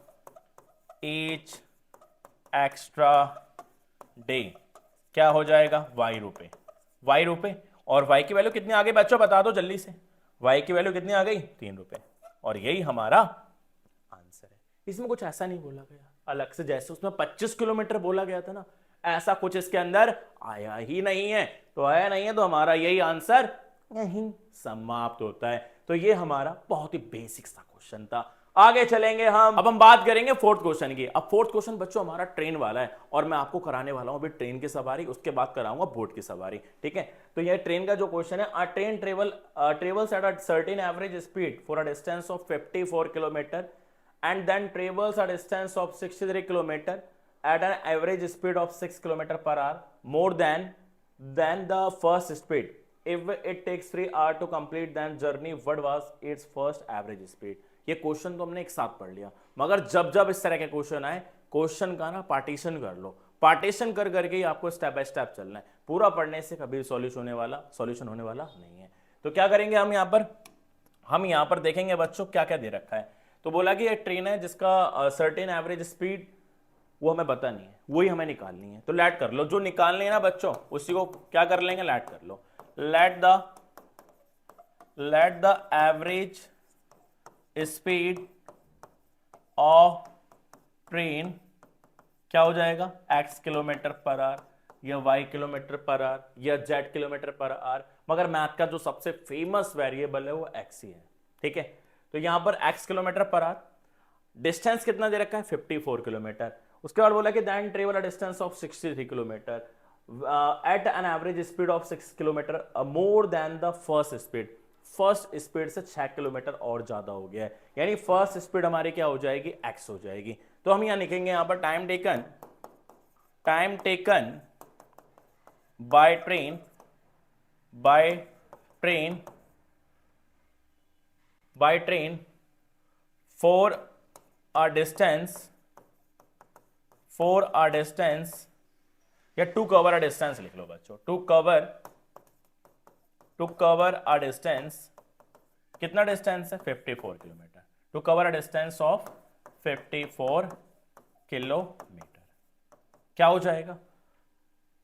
each extra day क्या हो जाएगा, y रुपए। और y की वैल्यू कितनी आ गई बच्चों, बता दो जल्दी से। y की वैल्यू कितनी आ गई 3 रुपए, और यही हमारा आंसर है। इसमें कुछ ऐसा नहीं बोला गया अलग से, जैसे उसमें 25 किलोमीटर बोला गया था ना, ऐसा कुछ इसके अंदर आया ही नहीं है। तो आया नहीं है तो हमारा यही आंसर यहीं समाप्त होता है। तो ये हमारा बहुत ही बेसिक सा क्वेश्चन था। आगे चलेंगे हम, अब हम बात करेंगे फोर्थ क्वेश्चन की। अब फोर्थ क्वेश्चन बच्चों हमारा ट्रेन वाला है, और मैं आपको कराने वाला हूं अभी ट्रेन की सवारी, उसके बाद कराऊंगा बोट की सवारी। ठीक है, तो ये ट्रेन का जो क्वेश्चन है, अ train travels at a certain average speed for a distance of 54 kilometre and then travels a distance of 63 km at an average speed of 6 km per hour more than the first speed. If it takes 3 hours to complete that journey, what was its first average speed? ये question तो हमने एक साथ पढ़ लिया, मगर जब इस तरह के क्वेश्चन आए, क्वेश्चन का ना पार्टीशन कर लो। पार्टीशन कर करके ही आपको स्टेप बाय स्टेप चलना है, पूरा पढ़ने से कभी सॉल्यूशन होने वाला नहीं है। तो क्या करेंगे हम यहाँ पर देखेंगे बच्चों क्या क्या दे रखा है। तो बोला कि एक ट्रेन है जिसका सर्टेन एवरेज स्पीड वो हमें पता नहीं है, वही हमें निकालनी है। तो लेट कर लो, जो निकालनी है ना बच्चों उसी को क्या कर लेंगे, लेट कर लो। Let the average speed of train क्या हो जाएगा, x किलोमीटर पर आवर या y किलोमीटर पर आवर या z किलोमीटर पर आवर, मगर मैथ का जो सबसे फेमस वेरिएबल है वो x ही है, ठीक है। तो यहां पर x kilometre per our, distance कितना दे रखा है 54 किलोमीटर, उसके बाद बोला कि then travel a distance of 63 kilometre at an average speed of 6 kilometre more than the first speed, first speed से 6 किलोमीटर और ज्यादा हो गया है, यानी फर्स्ट स्पीड हमारी क्या हो जाएगी, x हो जाएगी। तो हम यहां लिखेंगे यहां पर time taken by train for a distance या टू कवर अ डिस्टेंस लिख लो बच्चों, टू कवर अ डिस्टेंस, कितना डिस्टेंस है 54 kilometre, to cover a distance of 54 kilometre क्या हो जाएगा,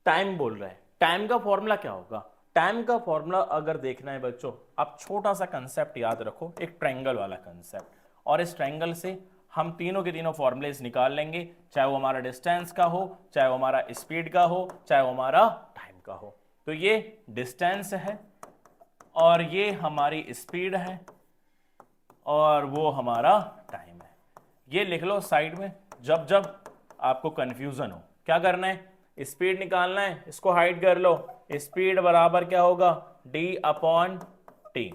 टाइम बोल रहा है। टाइम का फॉर्मूला क्या होगा, टाइम का फॉर्मूला अगर देखना है बच्चों, आप छोटा सा कंसेप्ट याद रखो, एक ट्रायंगल वाला कंसेप्ट, और इस ट्रायंगल से हम तीनों के तीनों फॉर्मूलेस निकाल लेंगे, चाहे वो हमारा डिस्टेंस का हो, चाहे वो हमारा स्पीड का हो, चाहे वो हमारा टाइम का हो। तो ये डिस्टेंस है और ये हमारी स्पीड है और वो हमारा टाइम है। ये लिख लो साइड में, जब जब आपको कंफ्यूजन हो क्या करना है, स्पीड निकालना है, इसको हाइड कर लो, स्पीड बराबर क्या होगा d/t।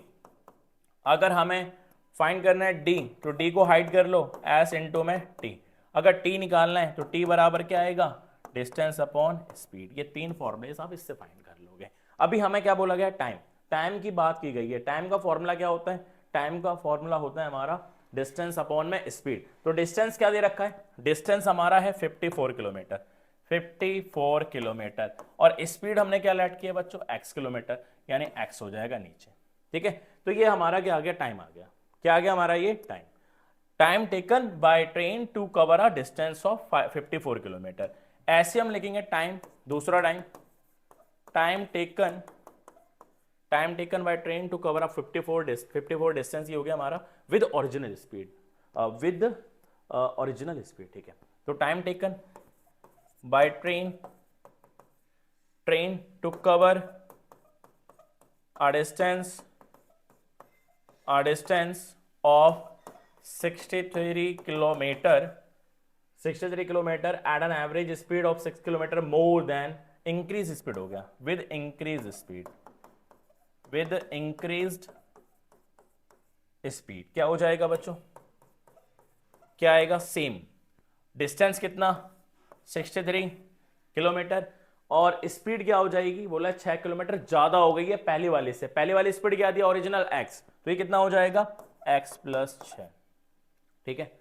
अगर हमें फाइंड करना है d, तो d को हाइड कर लो s इंटू में t। अगर t निकालना है तो t बराबर क्या आएगा, डिस्टेंस अपॉन स्पीड। ये तीन फॉर्मूले आप इससे फाइंड कर लोगे। अभी हमें क्या बोला गया, टाइम की बात की गई है। टाइम का फॉर्मूला क्या होता है, टाइम का फॉर्मूला होता है हमारा डिस्टेंस अपॉन में स्पीड। तो डिस्टेंस क्या दे रखा है, डिस्टेंस हमारा है 54 किलोमीटर, 54 किलोमीटर, और स्पीड हमने क्या लेट किया बच्चों, x किलोमीटर, यानी x हो जाएगा नीचे, ठीक है। तो ये हमारा क्या आ गया, टाइम आ गया। क्या आ गया हमारा ये time taken by train to cover a distance of 54 kilometre. ऐसे हम लिखेंगे टाइम, दूसरा time taken by train to cover a 54 distance, ये हो गया हमारा विद ओरिजिनल स्पीड, ठीक है। तो time taken by train to cover a distance of 63 kilometre at an average speed of 6 kilometre more than, increase speed हो गया, with increased speed क्या हो जाएगा बच्चों, क्या आएगा, सेम डिस्टेंस कितना 63 किलोमीटर, और स्पीड क्या हो जाएगी, बोला 6 किलोमीटर ज्यादा हो गई है पहले वाली से। पहले वाली स्पीड क्या थी ओरिजिनल x, तो ये कितना हो जाएगा x प्लस 6, ठीक है।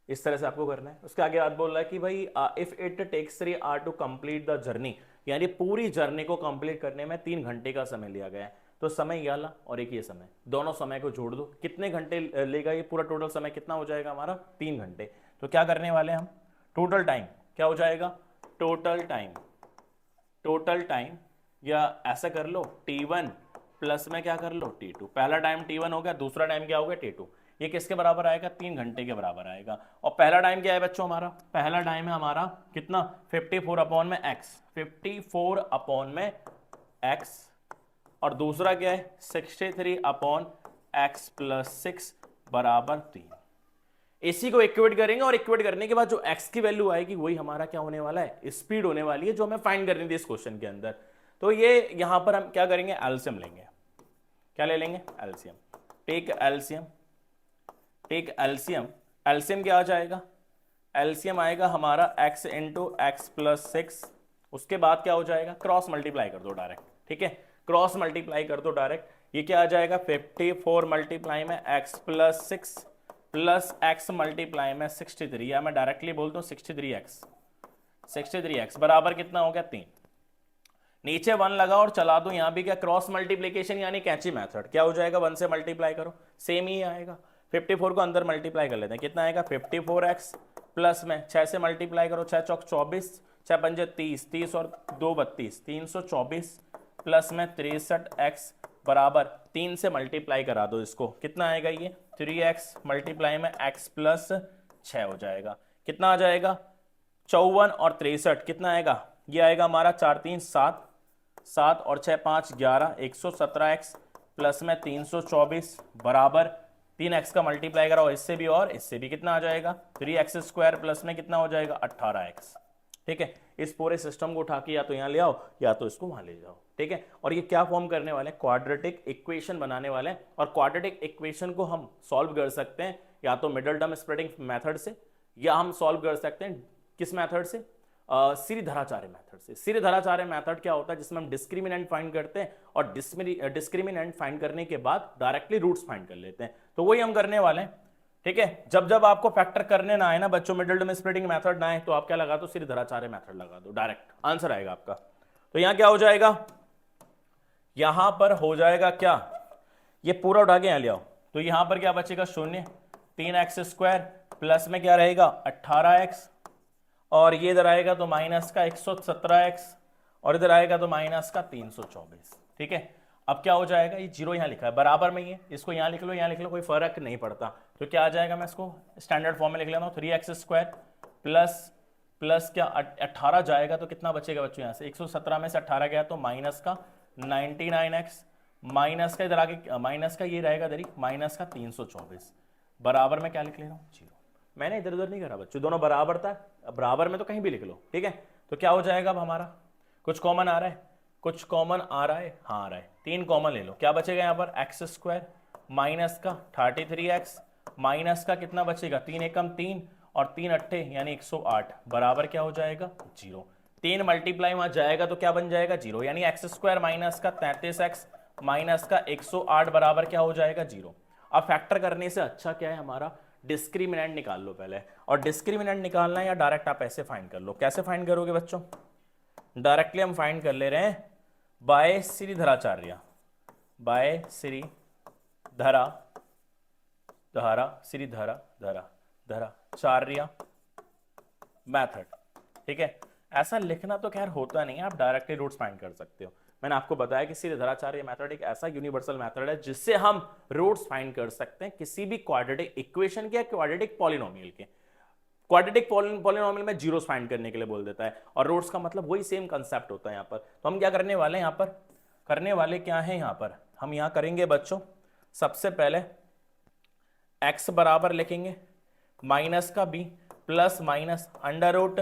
इस तरह से आपको करना है। उसके आगे बात बोल रहा है कि भाई if it takes 3 hour to complete the journey, यानी पूरी जर्नी को कंप्लीट करने में 3 घंटे का समय लिया गया है। तो समय ये वाला और एक ये समय, दोनों समय को जोड़ दो, कितने घंटे लेगा ये पूरा, टोटल समय कितना हो जाएगा हमारा 3 घंटे। तो क्या करने वाले हम, टोटल टाइम क्या हो जाएगा, टोटल टाइम या ऐसा कर लो t1 प्लस में क्या कर लो t2। पहला टाइम t1 हो गया, दूसरा टाइम क्या हो गया t2। ये किसके बराबर आएगा, 3 घंटे के बराबर आएगा। और पहला टाइम क्या है बच्चों हमारा, पहला टाइम है हमारा कितना 54 अपॉन में x, 54 अपॉन में x, और दूसरा क्या है 63 अपॉन x प्लस 6 बराबर 3। इसी को इक्वेट करेंगे और इक्वेट करने के बाद जो x की वैल्यू आएगी वही हमारा क्या होने वाला है, स्पीड होने वाली है, जो हमें फाइंड करनी थी इस क्वेश्चन के अंदर। तो ये यहां पर हम क्या करेंगे, एलसीएम लेंगे। क्या ले लेंगे, एलसीएम। टेक एलसीएम क्या आ जाएगा, एलसीएम आएगा हमारा x इंटू एक्स प्लस 6। उसके बाद क्या हो जाएगा, क्रॉस मल्टीप्लाई कर दो डायरेक्ट, ठीक है, क्रॉस मल्टीप्लाई कर दो डायरेक्ट। ये क्या आ जाएगा 54 मल्टीप्लाई में x plus 6 plus x multiply में 63, या मैं डायरेक्टली बोलता हूं 63x बराबर कितना हो गया 3। नीचे 1 लगा और चला दो, यहां भी क्या क्रॉस मल्टीप्लीकेशन यानी कैची मेथड, क्या हो जाएगा 1 से मल्टीप्लाई करो, सेम ही आएगा। 54 को अंदर मल्टीप्लाई कर लेते हैं, कितना आएगा 54x प्लस में 6 से मल्टीप्लाई करो, 6 चौक 24, 6 पंजे 30, 30 और 2 32, 324 प्लस में 63x बराबर 3 से मल्टीप्लाई करा दो इसको, कितना आएगा ये 3x मल्टीप्लाई में x प्लस 6 हो जाएगा। कितना आ जाएगा? 54 और 63 कितना आएगा? ये आएगा हमारा 4 3 7, 7 और 6 5 11, 117x प्लस में 324 बराबर 3x का मल्टीप्लाई करा और इससे भी और इससे भी कितना आ जाएगा? 3x स्क्वायर प्लस में कितना हो जाएगा? 18x। ठीक है, इस पूरे सिस्टम को उठा के या तो यहाँ ले आओ या तो इसको वहां ले जाओ। ठीक है, और ये क्या फॉर्म करने वाले हैं? क्वाड्रेटिक इक्वेशन बनाने वाले हैं। और क्वाड्रेटिक इक्वेशन को हम सॉल्व कर सकते हैं या तो मिडल टर्म स्प्लिटिंग मेथड से, या हम सॉल्व कर सकते हैं किस मेथड से? सीरीधराचार्य मेथड से। सीरीधराचार्य मेथड क्या होता है? जिसमें हम डिस्क्रिमिनेंट फाइंड करते हैं और डिस्क्रिमिनेंट फाइंड करने के बाद डायरेक्टली रूट्स फाइंड कर लेते हैं। तो वही हम करने वाले हैं। ठीक है, जब जब आपको फैक्टर करने ना आए ना बच्चों, मिडल टर्म स्प्लिटिंग मेथड ना आए, तो आप क्या लगा दो? सीरीधराचार्य मेथड लगा दो, डायरेक्ट आंसर आएगा आपका। तो यहां क्या हो जाएगा? यहां पर हो जाएगा क्या? ये पूरा उठा के यहां ले आओ, तो यहां पर क्या बचेगा? 0, 3x स्क्वायर प्लस में क्या रहेगा? 18x, और ये इधर आएगा तो माइनस का 117x, और इधर आएगा तो माइनस का 324। ठीक है, अब क्या हो जाएगा? ये जीरो यहां लिखा है बराबर में, ये इसको यहां लिख लो, यहां लिख लो, कोई फर्क नहीं पड़ता। तो क्या आ जाएगा? मैं इसको स्टैंडर्ड फॉर्म में लिख लेता हूं, 3x स्क्वायर प्लस क्या 18 जाएगा तो कितना बचेगा बच्चों? यहां से 117 में से 18 गया तो माइनस का 99x, माइनस का इधर आगे माइनस का ये रहेगा इधर ही माइनस का 324 बराबर में क्या लिख ले रहा हूं? जीरो। मैंने इधर उधर नहीं करा बच्चों, दोनों बराबर था, बराबर में तो कहीं भी लिख लो। ठीक है, तो क्या हो जाएगा? अब हमारा कुछ कॉमन आ रहा है, कुछ कॉमन आ रहा है, हाँ आ रहा है, 3 कॉमन ले लो। क्या बचेगा यहाँ पर? एक्स स्क्वायर माइनस का 33x माइनस का कितना बचेगा? 3 एकम 3 और 3 अट्ठे यानी 108 बराबर क्या हो जाएगा? जीरो। 3 मल्टीप्लाई वहां जाएगा तो क्या बन जाएगा? जीरो। यानी एक्स स्क्वायर माइनस का 33x माइनस का 108 बराबर क्या हो जाएगा? जीरो। अब फैक्टर करने से अच्छा क्या है हमारा? डिस्क्रिमिनेंट निकाल लो पहले, और डिस्क्रिमिनेंट निकालना है या डायरेक्ट आप ऐसे फाइंड कर लो। कैसे फाइंड करोगे बच्चों? डायरेक्टली हम फाइंड कर ले रहे हैं बाय सीरीधराचार्य, बाय सीरीधराचार्य मेथड। ठीक है, ऐसा लिखना तो खैर होता नहीं है, आप डायरेक्टली रूट्स फाइंड कर सकते हो। मैंने आपको बताया कि सीरीधराचार्य मेथड एक ऐसा यूनिवर्सल मेथड है जिससे हम रूट्स फाइंड कर सकते हैं किसी भी क्वाड्रेटिक इक्वेशन के या क्वाड्रेटिक पॉलिनोमियल के। क्वाड्रेटिक पॉलिनोमियल में जीरोस फाइंड करने के लिए बोल देता है, और रूट्स का मतलब वही सेम कंसेप्ट होता है यहाँ पर। तो हम क्या करने वाले हैं यहाँ पर? करने वाले क्या है यहाँ पर? हम यहाँ करेंगे बच्चों, सबसे पहले x बराबर लिखेंगे माइनस का b plus minus under root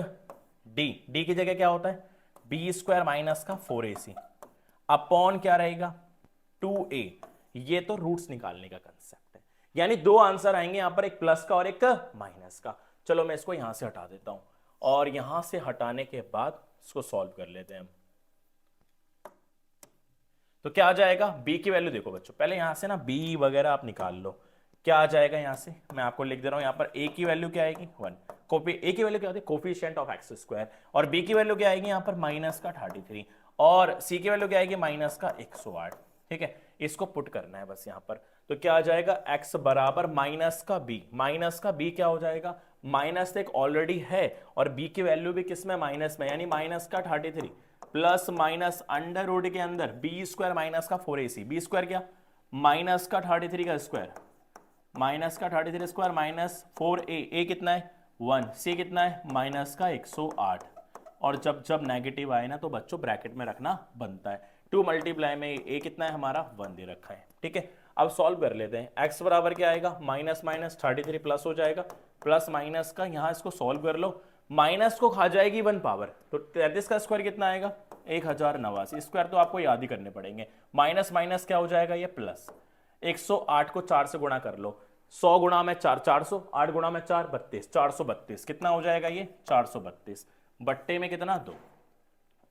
D की जगह क्या होता है? बी स्क्वायर माइनस का 4ac अपॉन क्या रहेगा? 2a। ये तो रूट्स निकालने का कंसेप्ट है, यानी 2 आंसर आएंगे यहां पर, एक प्लस का और एक माइनस का। चलो मैं इसको यहां से हटा देता हूं, और यहां से हटाने के बाद इसको सॉल्व कर लेते हैं हम। तो क्या आ जाएगा? b की वैल्यू देखो बच्चों, पहले यहां से ना b वगैरह आप निकाल लो। क्या आ जाएगा यहां से? मैं आपको लिख दे रहा हूं, यहां पर a की वैल्यू क्या आएगी? 1। a की वैल्यू क्या होती है? Coefficient of x square. और b की वैल्यू क्या आएगी यहां पर? माइनस का 33। और c की वैल्यू क्या आएगी? माइनस का 108। ठीक है, इसको पुट करना है बस यहां पर। तो क्या आ जाएगा? x बराबर माइनस का b, माइनस का b क्या हो जाएगा? माइनस एक ऑलरेडी है, और b की वैल्यू भी किस में? माइनस में, यानी माइनस का 33 प्लस माइनस अंडर रूट के अंदर बी स्क्वायर माइनस का 4ac। बी स्क्वायर क्या? माइनस का 33 का स्क्वायर, माइनस का 33 स्क्वायर माइनस 4a, a कितना है? 1, c कितना है? माइनस का 108। और जब जब नेगेटिव आए ना तो बच्चों ब्रैकेट में रखना बनता है। 2 मल्टीप्लाई में a कितना है हमारा? 1 दे रखा है। ठीक है, अब सॉल्व कर लेते हैं। x बराबर क्या आएगा? माइनस माइनस 33 प्लस हो जाएगा, प्लस माइनस का यहाँ इसको सॉल्व कर लो, माइनस को खा जाएगी 1 पावर, तो 33 का स्क्वायर कितना आएगा? 1089। स्क्वायर तो आपको याद ही करने पड़ेंगे। माइनस माइनस क्या हो जाएगा? ये प्लस। 108 को 4 से गुणा कर लो, 100 गुणा में 4 400, 8 गुणा में 4 32, 432 कितना हो जाएगा? ये 432 बट्टे में कितना? 2।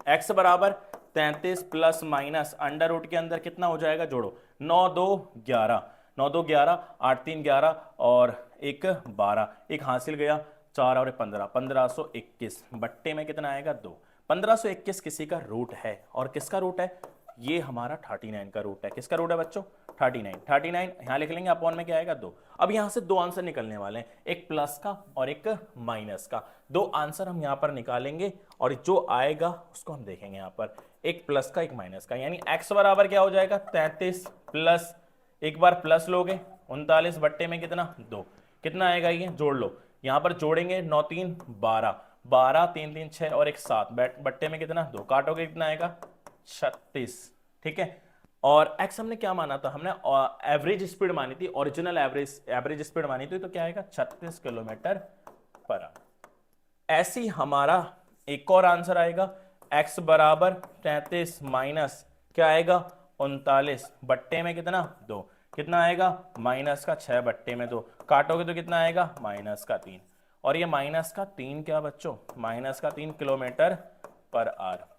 x बराबर 33 प्लस माइनस अंडर रूट के अंदर कितना हो जाएगा? जोड़ो, 9 2 11, 9 2 11, 8 3 11 और 1 12, एक हासिल गया, 4 और 15, 1521 बट्टे में कितना आएगा? 2। 1521 किसी का रूट है, और किसका रूट है? ये हमारा 39 का रूट है। किसका रूट है बच्चों? 39। 39 यहां लिख लेंगे, अपॉन में क्या आएगा? 2। अब यहां से 2 आंसर निकलने वाले हैं, एक प्लस का और एक माइनस का। 2 आंसर हम यहां पर निकालेंगे, और जो आएगा उसको हम देखेंगे यहां पर, एक प्लस का एक माइनस का। यानी x बराबर क्या हो जाएगा? 33 प्लस, एक बार प्लस लोगे 39 बट्टे में कितना? 2, कितना आएगा? ये जोड़ लो, यहां पर जोड़ेंगे 9 3 12, 12 3 3 6 और एक 7, बट्टे में कितना 2, काटोगे कितना आएगा 36। ठीक है, और x हमने क्या माना था, हमने एवरेज स्पीड मानी थी, ओरिजिनल एवरेज स्पीड मानी थी, तो क्या आएगा 36 किलोमीटर पर आवर। ऐसे ही हमारा एक और आंसर आएगा, x बराबर 33 माइनस क्या आएगा 39, बट्टे में कितना 2, कितना आएगा माइनस का 6 बट्टे में 2, काटोगे तो कितना आएगा माइनस का 3, और ये माइनस का 3 क्या बच्चों, माइनस का 3 किलोमीटर पर आवर।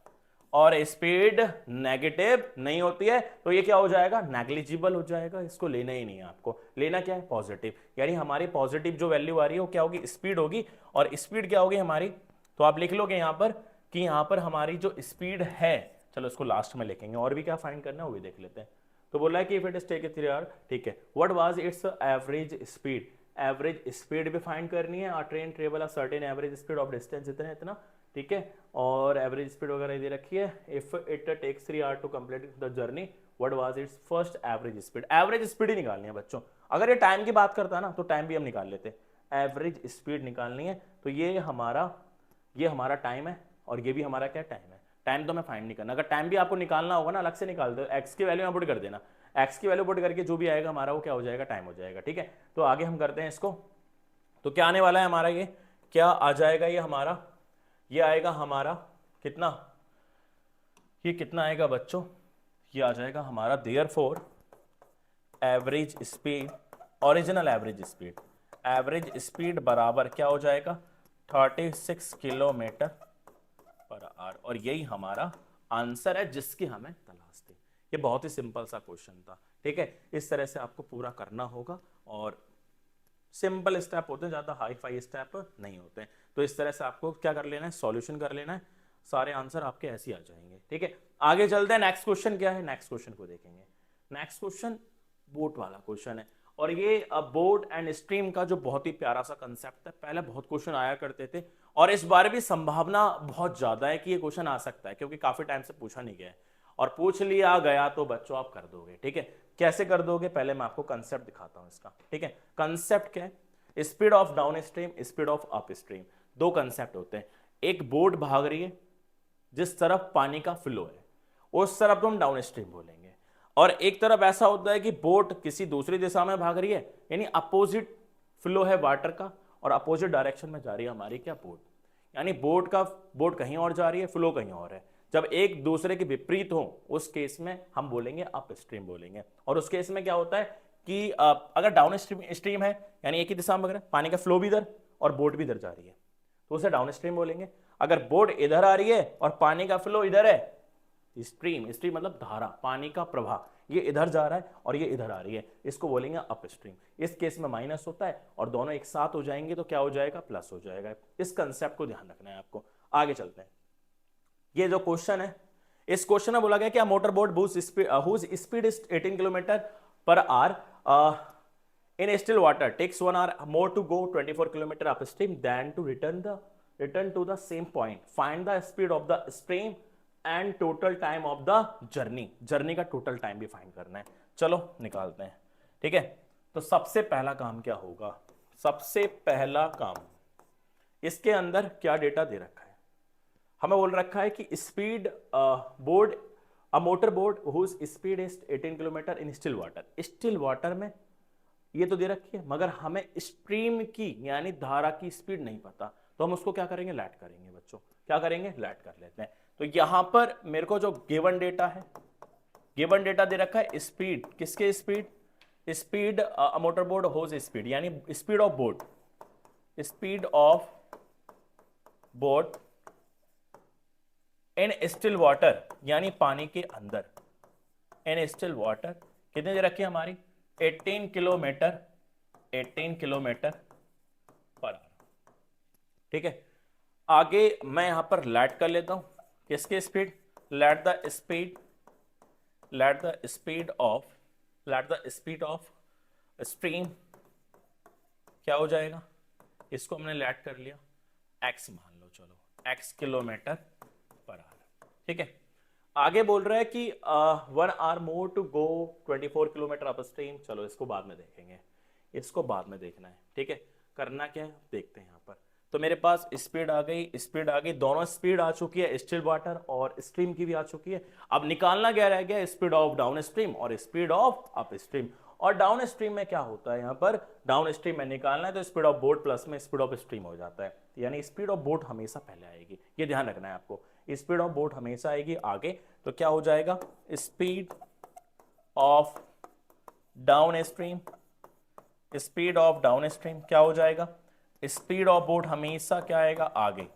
और स्पीड नेगेटिव नहीं होती है तो ये क्या हो जाएगा, नेग्लिजिबल हो जाएगा, इसको लेना ही नहीं है आपको, लेना क्या है पॉजिटिव, यानी हमारी पॉजिटिव जो वैल्यू आ रही है वो क्या होगी, स्पीड होगी, और स्पीड क्या होगी हमारी, तो आप लिख लोगे यहां पर कि यहां पर हमारी जो स्पीड है, चलो इसको लास्ट में लिखेंगे, और भी क्या फाइंड करना है वो भी देख लेते हैं। तो बोला है कि if it is take 3 hour, ठीक है, what was its average speed, average speed भी फाइंड करनी है, और train travel a certain average speed of distance इतना इतना, ठीक है, और एवरेज स्पीड वगैरह दे रखी है, if it takes 3 hour to complete the journey, what was its first average speed, average speed ही निकालनी है बच्चों, अगर ये टाइम की बात करता है ना तो टाइम भी हम निकाल लेते, एवरेज स्पीड निकालनी है, तो ये हमारा टाइम है, और ये भी हमारा क्या टाइम है, टाइम तो मैं फाइंड नहीं करना, अगर टाइम भी आपको निकालना होगा ना अलग से निकाल दो, एक्स की वैल्यू यहाँ पुट कर देना, एक्स की वैल्यू पुट करके जो भी आएगा हमारा वो क्या हो जाएगा, टाइम हो जाएगा। ठीक है, तो आगे हम करते हैं इसको, तो क्या आने वाला है हमारा, ये क्या आ जाएगा, ये आएगा हमारा कितना, ये कितना आएगा बच्चों, ये आ जाएगा हमारा therefore average speed, original average speed बराबर क्या हो जाएगा 36 किलोमीटर पर आवर, और यही हमारा आंसर है जिसकी हमें तलाश थी। ये बहुत ही सिंपल सा क्वेश्चन था। ठीक है, इस तरह से आपको पूरा करना होगा, और सिंपल स्टेप होते हैं, ज्यादा हाई फाई स्टेप नहीं होते हैं, तो इस तरह से आपको क्या कर लेना है, सॉल्यूशन कर लेना है, सारे आंसर आपके ऐसे ही आ जाएंगे। ठीक है, आगे चलते हैं, नेक्स्ट क्वेश्चन क्या है, नेक्स्ट क्वेश्चन को देखेंगे। नेक्स्ट क्वेश्चन बोट वाला क्वेश्चन है, और ये बोट एंड स्ट्रीम का जो बहुत ही प्यारा सा कंसेप्ट है, पहले बहुत क्वेश्चन आया करते थे, और इस बार भी संभावना बहुत ज्यादा है कि ये क्वेश्चन आ सकता है, क्योंकि काफी टाइम से पूछा नहीं गया है, और पूछ लिया गया तो बच्चों आप कर दोगे। ठीक है, कैसे कर दोगे, पहले मैं आपको कंसेप्ट दिखाता हूं इसका। ठीक है, कंसेप्ट क्या है, speed of down stream, speed of up stream, दो कंसेप्ट होते हैं। एक बोट भाग रही है, जिस तरफ पानी का फ्लो है उस तरफ तो हम डाउन स्ट्रीम बोलेंगे, और एक तरफ ऐसा होता है कि बोट किसी दूसरी दिशा में भाग रही है, यानी अपोजिट फ्लो है वाटर का, और अपोजिट डायरेक्शन में जा रही है हमारी क्या बोट, यानी बोट कहीं और जा रही है, फ्लो कहीं और है। जब एक दूसरे के विपरीत हो उस केस में हम बोलेंगे अप स्ट्रीम बोलेंगे, और उस केस में क्या होता है कि अगर डाउन स्ट्रीम है, यानी एक ही दिशा में भाग रहा है, पानी का फ्लो भी इधर और बोट भी इधर जा रही है, तो उसे डाउन स्ट्रीम बोलेंगे। अगर बोट इधर आ रही है और पानी का फ्लो इधर है, स्ट्रीम मतलब धारा, पानी का प्रवाह, ये इधर जा रहा है और ये इधर आ रही है, इसको बोलेंगे अप स्ट्रीम। इस केस में माइनस होता है, और दोनों एक साथ हो जाएंगे तो क्या हो जाएगा, प्लस हो जाएगा। इस कंसेप्ट को ध्यान रखना है आपको। आगे चलते हैं, ये जो क्वेश्चन है, इस क्वेश्चन में बोला गया कि motor boat whose speed is 18 kilometre per hour in still water takes 1 hour more to go 24 kilometer upstream than to return to the same point. Find the speed of the stream and total time of the journey का total time भी find करना है। चलो निकालते हैं। ठीक है, तो सबसे पहला काम क्या होगा, सबसे पहला काम, इसके अंदर क्या डेटा दे रखा है, हमें बोल रखा है कि speed board a motor boat whose speed is 18 kilometre in still water. Still water में ये तो दे रखी है, मगर हमें स्ट्रीम की यानी धारा की स्पीड नहीं पता, तो हम उसको क्या करेंगे, लैट करेंगे बच्चों। क्या करेंगे, लैट कर लेते हैं। तो यहां पर मेरे को जो गिवन डेटा है, गिवन डेटा दे रखा है स्पीड, किसके स्पीड मोटर बोट होज स्पीड, यानी speed of boat, speed of boat in still water, यानी पानी के अंदर, इन स्टिल वाटर कितने दे रखी है हमारी 18 किलोमीटर पर आवर। ठीक है, आगे मैं यहां पर लैट कर लेता हूं, किसके speed, let the speed of stream क्या हो जाएगा, इसको हमने लैट कर लिया, x मान लो, चलो x किलोमीटर पर आवर। ठीक है, आगे बोल रहा है कि 1 hour more to go 24 kilometre upstream, चलो इसको बाद में देखेंगे, इसको बाद में देखना है। ठीक है, करना क्या है देखते हैं यहाँ पर। तो मेरे पास स्पीड आ गई, दोनों स्पीड आ चुकी है, स्टिल वाटर और स्ट्रीम की भी आ चुकी है। अब निकालना क्या रह गया, स्पीड ऑफ डाउन स्ट्रीम और स्पीड ऑफ अप स्ट्रीम। और डाउन स्ट्रीम में क्या होता है, यहाँ पर डाउन स्ट्रीम में निकालना है तो स्पीड ऑफ बोट प्लस में स्पीड ऑफ स्ट्रीम हो जाता है, यानी स्पीड ऑफ बोट हमेशा पहले आएगी, ये ध्यान रखना है आपको। स्पीड ऑफ बोट हमेशा आएगी आगे, तो क्या हो जाएगा, speed of down stream, speed of down stream क्या हो जाएगा, स्पीड ऑफ बोट हमेशा क्या आएगा आगे,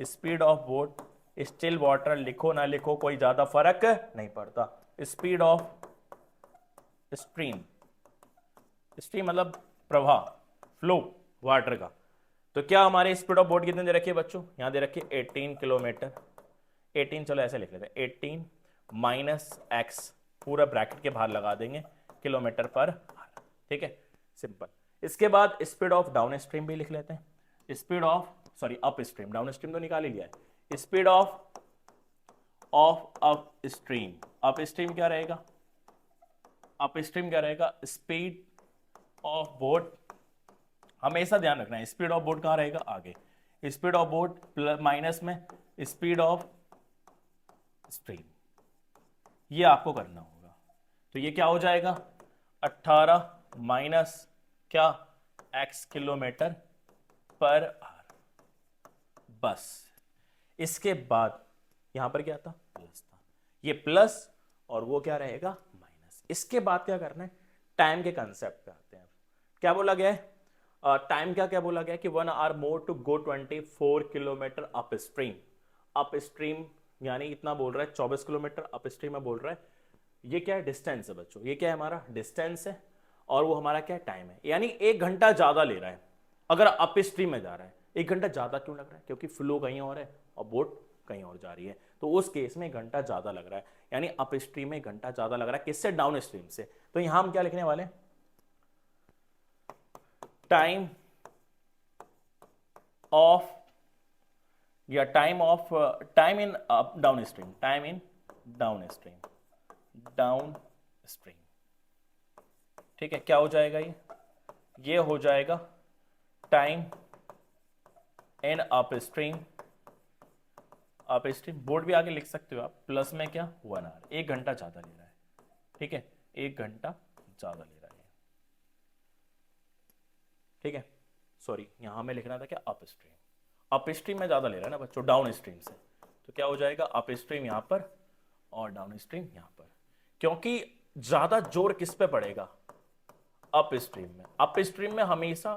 speed of boat still water, लिखो ना लिखो कोई ज्यादा फर्क नहीं पड़ता। स्पीड ऑफ स्ट्रीम, स्ट्रीम मतलब प्रवाह, फ्लो वाटर का। तो क्या हमारे स्पीड ऑफ बोट कितने दे रखी है बच्चों, यहां दे रखी है 18 किलोमीटर, 18 चलो ऐसे लिख लेते हैं, 18 माइनस एक्स पूरा ब्रैकेट के बाहर लगा देंगे किलोमीटर पर आवर, ठीक है, सिंपल। इसके बाद स्पीड ऑफ डाउन स्ट्रीम भी लिख लेते हैं, speed of sorry up stream, down stream तो निकाल ही लिया है, speed of up stream, up stream क्या रहेगा, अप स्ट्रीम क्या रहेगा, स्पीड ऑफ बोट, हमेशा ध्यान रखना है स्पीड ऑफ बोट कहां रहेगा आगे, स्पीड ऑफ बोट माइनस में स्पीड ऑफ स्ट्रीम, ये आपको करना होगा। तो ये क्या हो जाएगा 18 माइनस क्या x किलोमीटर पर आवर, बस। इसके बाद यहां पर क्या था, प्लस था, ये प्लस और वो क्या रहेगा माइनस। इसके बाद क्या करना है, टाइम के कंसेप्ट पे आते हैं। क्या बोला गया है, टाइम क्या बोला गया कि 1 hour more to go 24 kilometre upstream, upstream यानी इतना बोल रहा है 24 किलोमीटर अप स्ट्रीम में बोल रहा है। ये क्या है, डिस्टेंस है बच्चों, ये क्या है हमारा डिस्टेंस है, और वो हमारा क्या टाइम है, यानी 1 घंटा ज्यादा ले रहा है अगर अप स्ट्रीम में जा रहा है। 1 घंटा ज्यादा क्यों लग रहा है, क्योंकि फ्लो कहीं और है और बोट कहीं और जा रही है, तो उस केस में 1 घंटा ज्यादा लग रहा है, यानी अप स्ट्रीम में 1 घंटा ज्यादा लग रहा है, किससे, डाउन स्ट्रीम से। तो यहां हम क्या लिखने वाले, टाइम ऑफ या time in down stream, time in down stream, ठीक है। क्या हो जाएगा ये हो जाएगा time in up stream, board भी आगे लिख सकते हो आप, प्लस में क्या 1 आवर, 1 घंटा ज्यादा ले रहा है, ठीक है, 1 घंटा ज्यादा ले रहा है, ठीक है। सॉरी यहां में लिखना था क्या अप स्ट्रीम में ज्यादा ले रहा है ना बच्चों डाउन स्ट्रीम से, तो क्या हो जाएगा अप स्ट्रीम यहां पर और डाउन स्ट्रीम यहां पर, क्योंकि ज्यादा जोर किस पे पड़ेगा, अप स्ट्रीम में हमेशा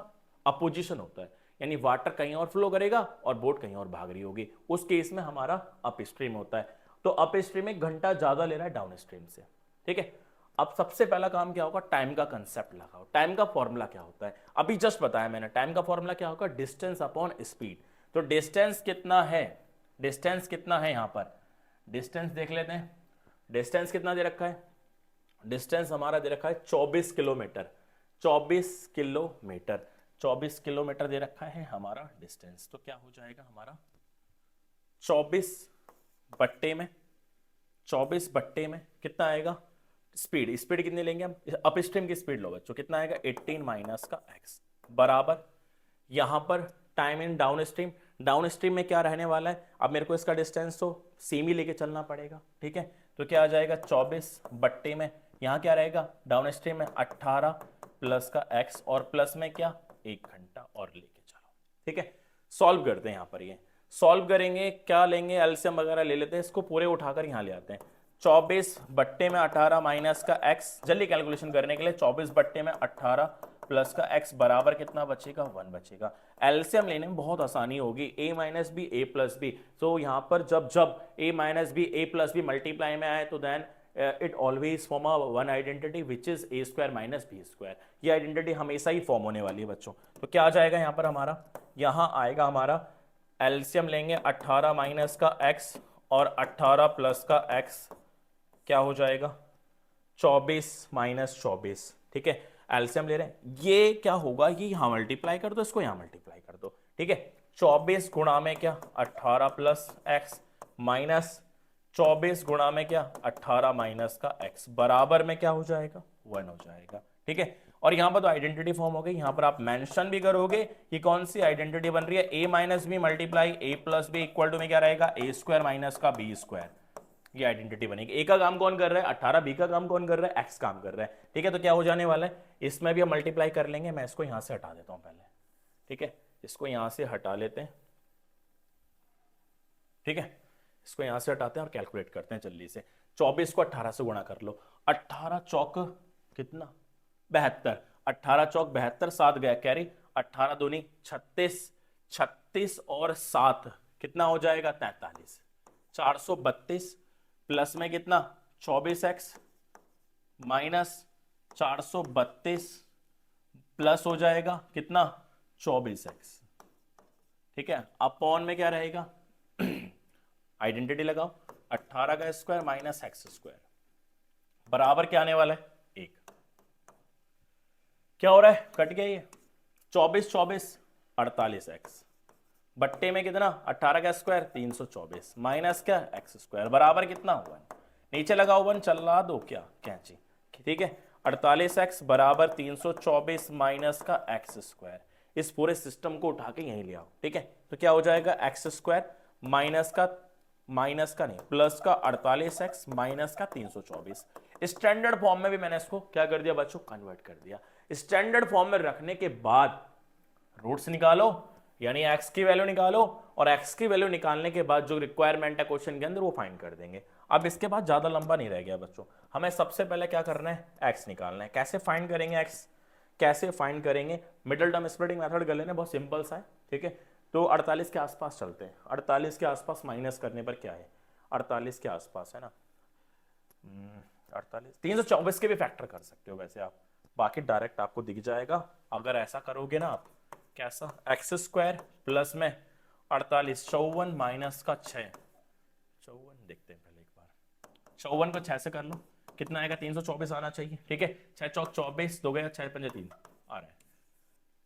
अपोजिशन होता है, यानी वाटर कहीं और फ्लो करेगा और बोट कहीं और भाग रही होगी, उस केस में हमारा अप स्ट्रीम होता है। तो अप स्ट्रीम में 1 घंटा ज्यादा ले रहा है डाउन स्ट्रीम से, ठीक है। अब सबसे पहला काम क्या होगा, टाइम का कंसेप्ट लगाओ। टाइम का फॉर्मूला क्या होता है, अभी जस्ट बताया मैंने, टाइम का फॉर्मूला क्या होगा, डिस्टेंस अपॉन स्पीड। तो डिस्टेंस कितना है, यहां पर डिस्टेंस देख लेते हैं, डिस्टेंस कितना दे रखा है, डिस्टेंस हमारा दे रखा है 24 किलोमीटर, 24 किलोमीटर दे रखा है हमारा डिस्टेंस। तो क्या हो जाएगा हमारा 24 बट्टे में कितना आएगा, स्पीड कितनी लेंगे हम, अप स्ट्रीम की स्पीड लो बच्चों, कितना आएगा 18 माइनस का x बराबर, यहां पर टाइम इन डाउन स्ट्रीम में क्या रहने वाला है, अब मेरे को इसका डिस्टेंस तो सेम ही लेके चलना पड़ेगा, ठीक है। तो क्या आ जाएगा 24 बट्टे में, यहां क्या रहेगा डाउन स्ट्रीम में 18 प्लस का x और प्लस में क्या 1 घंटा और लेके चलो, ठीक है। सॉल्व करते हैं, यहां पर ये सॉल्व करेंगे, क्या लेंगे एलसीएम वगैरह ले लेते हैं, इसको पूरे उठाकर यहां ले आते हैं। 24 बट्टे में 18 माइनस का x, जल्दी कैलकुलेशन करने के लिए 24 बट्टे में 18 प्लस का x बराबर कितना बचेगा 1 बचेगा। एलसीएम लेने में बहुत आसानी होगी, a minus B A plus B, तो यहां पर जब a minus B A plus B multiply में आए तो then it always form a one identity which is A square minus B square, ये आइडेंटिटी हमेशा ही फॉर्म होने वाली है बच्चों। तो क्या आ जाएगा यहां पर हमारा, यहां आएगा हमारा एलसीएम लेंगे 18 माइनस का x और 18 प्लस का x, क्या हो जाएगा 24 माइनस 24, ठीक है। एलसीएम ले रहे हैं, ये क्या होगा, ये यहां मल्टीप्लाई कर दो, इसको यहां मल्टीप्लाई कर दो, ठीक है। 24 गुणा में क्या 18 प्लस x माइनस 24 गुणा में क्या 18 माइनस का x बराबर में क्या हो जाएगा 1 हो जाएगा, ठीक है। और यहां पर तो आइडेंटिटी फॉर्म हो गई, यहां पर आप मेंशन भी करोगे कि कौन सी आइडेंटिटी बन रही है, a minus B multiply a plus B equal to में क्या रहेगा, a स्क्वायर माइनस का b स्क्वायर। ये आइडेंटिटी बनेगी। ए का काम कौन कर रहा है 18, बी का काम कौन कर रहा है एक्स काम कर रहा है। ठीक है, तो क्या हो जाने वाला है, इसमें भी हम मल्टीप्लाई कर लेंगे। मैं इसको यहां से हटा देता हूं पहले। ठीक है, इसको यहां से हटा लेते हैं। ठीक है, इसको यहां से हटाते हैं और कैलकुलेट करते हैं जल्दी से। 24 को 18 से गुणा कर लो, 18 चौक कितना 72, 18 चौक 72, 7 गया कैरी, 18 दूनी 36, 36 और 7 कितना हो जाएगा 43, 432 प्लस में कितना 24x माइनस 432 प्लस हो जाएगा कितना 24x। ठीक है, अपॉन में क्या रहेगा आइडेंटिटी लगाओ, 18 का स्क्वायर माइनस एक्स स्क्वायर बराबर क्या आने वाला है 1। क्या हो रहा है, कट गया ये 24 24 48x बट्टे में कितना 18 का स्क्वायर 324 माइनस क्या एक्स स्क्वायर बराबर कितना 1। नीचे लगाओ 1, चला दो क्या कैंची। ठीक है, 48x बराबर 324 माइनस का एक्स स्क्वायर। इस पूरे सिस्टम को उठा के यहीं ले आओ। ठीक है, तो क्या हो जाएगा एक्स स्क्वायर माइनस का नहीं प्लस का 48x माइनस का 324। स्टैंडर्ड फॉर्म में भी मैंने इसको क्या कर दिया बच्चों, कन्वर्ट कर दिया। स्टैंडर्ड फॉर्म में रखने के बाद रूट्स निकालो, यानी x की वैल्यू निकालो, और x की वैल्यू निकालने के बाद जो रिक्वायरमेंट है क्वेश्चन के अंदर वो फाइंड कर देंगे। अब इसके बाद ज्यादा लंबा नहीं रह गया बच्चों, हमें सबसे पहले क्या करना है x निकालना है। कैसे फाइंड करेंगे x, कैसे फाइंड करेंगे, मिडिल टर्म स्प्लिटिंग मेथड कर लेना, बहुत सिंपल सा है। ठीक है, तो 48 के आसपास चलते हैं। 48 के आसपास माइनस करने पर क्या है, 48 के आसपास है ना 48, 324 के भी फैक्टर कर सकते हो वैसे आप, बाकी डायरेक्ट आपको दिख जाएगा अगर ऐसा करोगे ना आप। कैसा, एक्स स्क्वायर प्लस में 48 54 माइनस का 6, 54 देखते हैं पहले एक बार, 54 को 6 से कर लो कितना आएगा 324 आना चाहिए। ठीक है, 6 चौक 24, 2 गया 6 पंजे 3 आ रहा है,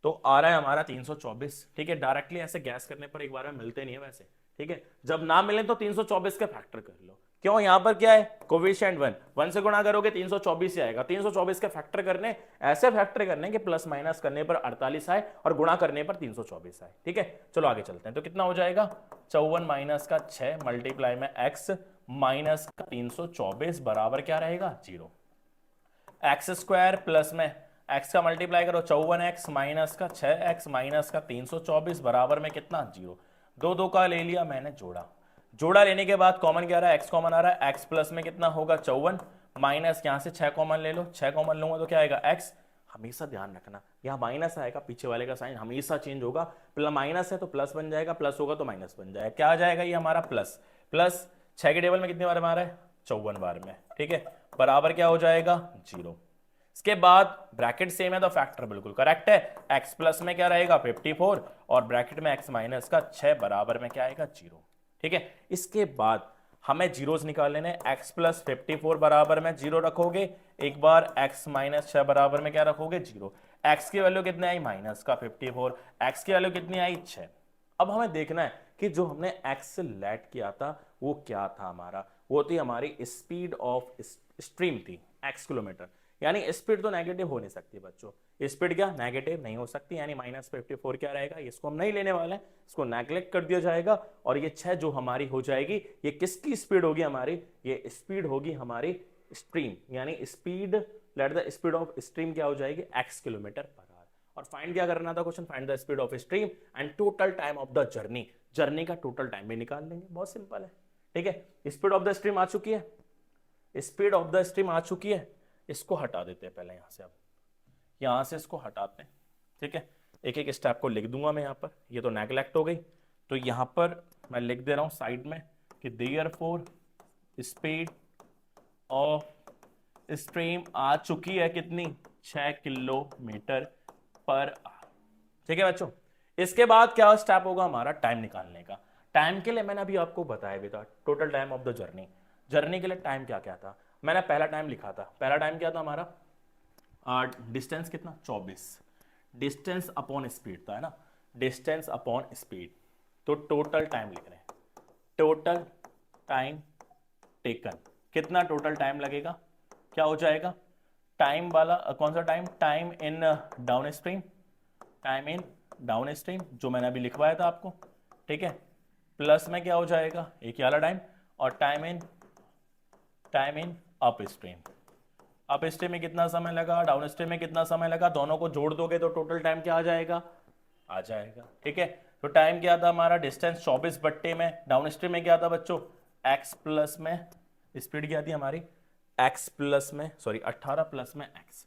तो आ रहा है हमारा 324। ठीक है, डायरेक्टली ऐसे गैस करने पर एक बार में मिलते नहीं है वैसे। ठीक है, जब ना मिले तो 324 के फैक्टर कर लो। क्यों, यहां पर क्या है कोविशिएंट 1 से गुणा करोगे 324 ही आएगा। 324 के फैक्टर करने, ऐसे फैक्टर करने के प्लस माइनस करने पर 48 आए और गुणा करने पर 324 आए। ठीक है, चलो आगे चलते हैं। तो कितना हो जाएगा 54 माइनस का 6 मल्टीप्लाई में x माइनस का 324 बराबर क्या रहेगा 0। एक्स स्क्वायर प्लस में x का मल्टीप्लाई करो 54x माइनस का 6x माइनस का 324 बराबर में कितना 0। 2 2 का ले लिया मैंने जोड़ा लेने के बाद कॉमन क्या आ रहा है x कॉमन आ रहा है, x प्लस में कितना होगा 54 माइनस यहां से 6 कॉमन ले लो, 6 कॉमन लूंगा तो क्या आएगा x। हमेशा ध्यान रखना यहाँ माइनस आएगा, पीछे वाले का साइन हमेशा चेंज होगा, माइनस है तो प्लस बन जाएगा, प्लस होगा तो माइनस बन जाएगा। क्या आ जाएगा ये हमारा प्लस 6 के टेबल में कितने बार मारा है 54 बार में। ठीक है, बराबर क्या हो जाएगा 0। इसके बाद ब्रैकेट सेम है तो फैक्टर बिल्कुल करेक्ट है। x प्लस में क्या रहेगा 54 और ब्रैकेट में x माइनस का 6 बराबर में क्या आएगा 0। ठीक है, इसके बाद हमें जीरोस निकाल लेने। x प्लस 54 बराबर में 0 रखोगे, एक बार x माइनस 6 बराबर में क्या रखोगे 0। x की वैल्यू कितनी आई माइनस का 54, x की वैल्यू कितनी आई 6। अब हमें देखना है कि जो हमने x से लेट किया था वो क्या था हमारा, वो थी हमारी स्पीड ऑफ स्ट्रीम थी x किलोमीटर। यानी स्पीड तो नेगेटिव हो नहीं सकती बच्चों, स्पीड क्या नेगेटिव नहीं हो सकती, यानी माइनस 54 क्या रहेगा, इसको हम नहीं लेने वाले हैं, इसको नेग्लेक्ट कर दिया जाएगा। और ये 6 जो हमारी हो जाएगी, ये किसकी स्पीड होगी हमारी, ये स्पीड होगी हमारी स्ट्रीम, यानी speed let the speed of stream क्या हो जाएगी x किलोमीटर पर आवर। और फाइंड क्या करना था question, find the speed of stream and total time of the journey. Journey का टोटल टाइम भी निकाल लेंगे, बहुत सिंपल है। ठीक है, स्पीड ऑफ द स्ट्रीम आ चुकी है, स्पीड ऑफ द स्ट्रीम आ चुकी है, इसको हटा देते हैं पहले यहां से। अब यहां से इसको हटाते हैं। ठीक है, एक एक स्टेप को लिख दूंगा मैं यहां पर, ये तो नेग्लेक्ट हो गई, तो यहां पर मैं लिख दे रहा हूं साइड में कि देयरफॉर स्पीड ऑफ स्ट्रीम आ चुकी है कितनी 6 किलोमीटर पर आवर। ठीक है बच्चों, इसके बाद क्या स्टेप होगा हमारा टाइम निकालने का। टाइम के लिए मैंने अभी आपको बताया भी था total time of the journey. Journey के लिए टाइम क्या क्या था, मैंने पहला टाइम लिखा था। पहला टाइम क्या था हमारा, डिस्टेंस कितना 24, डिस्टेंस अपॉन स्पीड था, है ना, डिस्टेंस अपॉन स्पीड। तो टोटल टाइम लिख रहे हैं, टोटल टाइम टेकन, कितना टोटल टाइम लगेगा, क्या हो जाएगा टाइम वाला कौन सा time, time in down stream, time in down stream जो मैंने अभी लिखवाया था आपको, ठीक है। प्लस में क्या हो जाएगा, एक ही वाला टाइम, और time in up stream, up stream में कितना समय लगा, डाउन स्ट्रीम में कितना समय लगा, दोनों को जोड़ दोगे तो टोटल टाइम क्या आ जाएगा, आ जाएगा, ठीक है। तो टाइम क्या था हमारा, डिस्टेंस 24 बट्टे में, डाउन स्ट्रीम में क्या था बच्चों, x प्लस में स्पीड क्या थी हमारी, x प्लस में, सॉरी 18 प्लस में x,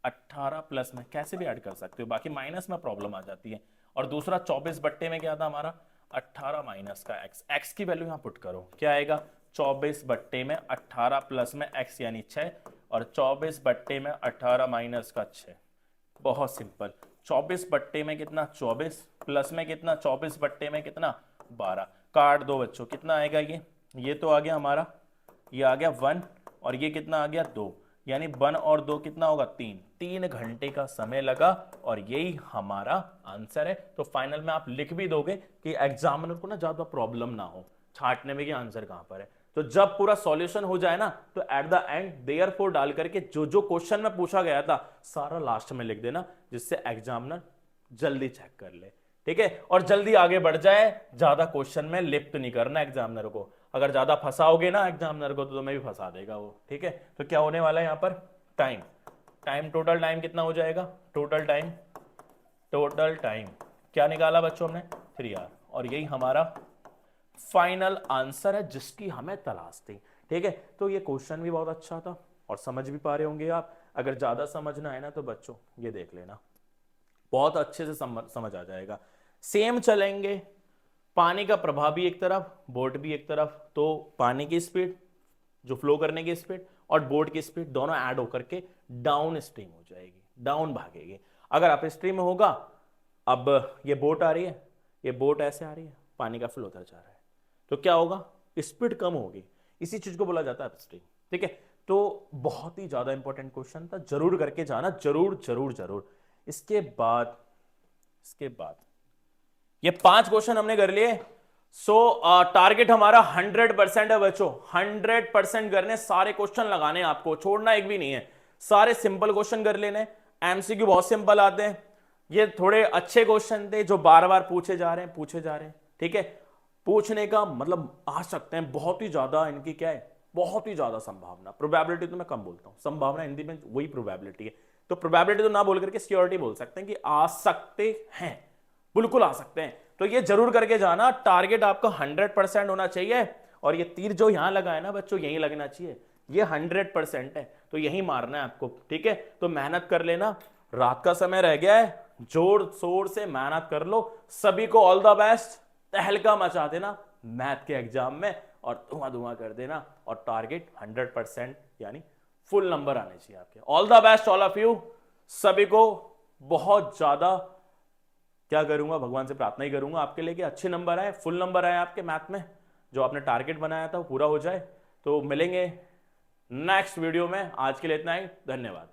18 प्लस में कैसे भी ऐड कर सकते हो, बाकी माइनस में प्रॉब्लम आ जाती है। और दूसरा 24 बट्टे में क्या था हमारा, 18 माइनस का x की वैल्यू यहां पुट करो, क्या आएगा, 24 बट्टे में 18 प्लस में x यानी 6, और 24 बट्टे में 18 माइनस का 6, बहुत सिंपल। 24 बट्टे में कितना 24 प्लस में कितना 24 बट्टे में कितना 12, काट दो बच्चों, कितना आएगा ये तो आ गया हमारा, ये आ गया 1 और ये कितना आ गया 2, यानी 1 और 2 कितना होगा 3 घंटे का समय लगा और यही हमारा आंसर है। तो फाइनल में आप लिख भी दोगे कि एग्जामिनर को ना ज्यादा प्रॉब्लम ना हो छांटने में कि आंसर कहां पर है। तो जब पूरा सॉल्यूशन हो जाए ना तो एट द एंड देयरफॉर डाल करके जो जो क्वेश्चन में पूछा गया था सारा लास्ट में लिख देना, जिससे एग्जामिनर जल्दी चेक कर ले, ठीक है, और जल्दी आगे बढ़ जाए। ज्यादा क्वेश्चन में लिप्त नहीं करना एग्जामिनर को, अगर ज्यादा फंसाओगे ना एग्जामिनर को तो तुम्हें भी फंसा देगा वो, ठीक है। तो क्या होने वाला है यहाँ पर, टाइम टोटल टाइम कितना हो जाएगा, टोटल टाइम क्या निकाला बच्चों हमने 3 आवर, और यही हमारा फाइनल आंसर है जिसकी हमें तलाश थी, ठीक है। तो ये क्वेश्चन भी बहुत अच्छा था और समझ भी पा रहे होंगे आप। अगर ज्यादा समझना है ना तो बच्चों ये देख लेना, बहुत अच्छे से समझ आ जाएगा। सेम चलेंगे, पानी का प्रवाह भी एक तरफ, बोट भी एक तरफ, तो पानी की स्पीड जो फ्लो करने की स्पीड और बोट की स्पीड दोनों ऐड होकर के डाउन स्ट्रीम हो जाएगी, डाउन भागेगी। अगर अप स्ट्रीम में होगा, अब ये बोट आ रही है, ये बोट ऐसे आ रही है, पानी का फ्लो उधर जा रहा है, तो क्या होगा, स्पीड कम होगी, इसी चीज को बोला जाता है अपस्ट्रीम, ठीक है। तो बहुत ही ज्यादा इंपॉर्टेंट क्वेश्चन था, जरूर करके जाना, जरूर जरूर जरूर। इसके बाद ये 5 क्वेश्चन हमने कर लिए। सो टारगेट हमारा 100% है बच्चों, 100% करने, सारे क्वेश्चन लगाने, आपको छोड़ना एक भी नहीं है, सारे सिंपल क्वेश्चन कर लेने। एमसीक्यू बहुत सिंपल आते हैं, ये थोड़े अच्छे क्वेश्चन थे जो बार बार पूछे जा रहे हैं, ठीक है। पूछने का मतलब आ सकते हैं, बहुत ही ज्यादा इनकी क्या है, बहुत ही ज्यादा संभावना, प्रोबेबिलिटी तो मैं कम बोलता हूं, संभावना हिंदी में वही प्रोबेबिलिटी है, तो प्रोबेबिलिटी तो ना बोल करके सियोरिटी बोल सकते हैं कि आ सकते हैं, बिल्कुल आ सकते हैं। तो ये जरूर करके जाना, टारगेट आपका 100% होना चाहिए, और ये तीर जो यहां लगा है ना बच्चों यही लगना चाहिए, ये 100% है, तो यही मारना है आपको, ठीक है। तो मेहनत कर लेना, रात का समय रह गया है, जोर शोर से मेहनत कर लो। सभी को ऑल द बेस्ट, तहलका मचा देना मैथ के एग्जाम में और धुआं कर देना, और टारगेट 100% यानी फुल नंबर आने चाहिए आपके। All the best all of you, सभी को बहुत ज्यादा क्या करूंगा, भगवान से प्रार्थना ही करूंगा आपके लिए कि अच्छे नंबर आए, फुल नंबर आए आपके मैथ में, जो आपने टारगेट बनाया था वो पूरा हो जाए। तो मिलेंगे नेक्स्ट वीडियो में, आज के लिए इतना ही, धन्यवाद।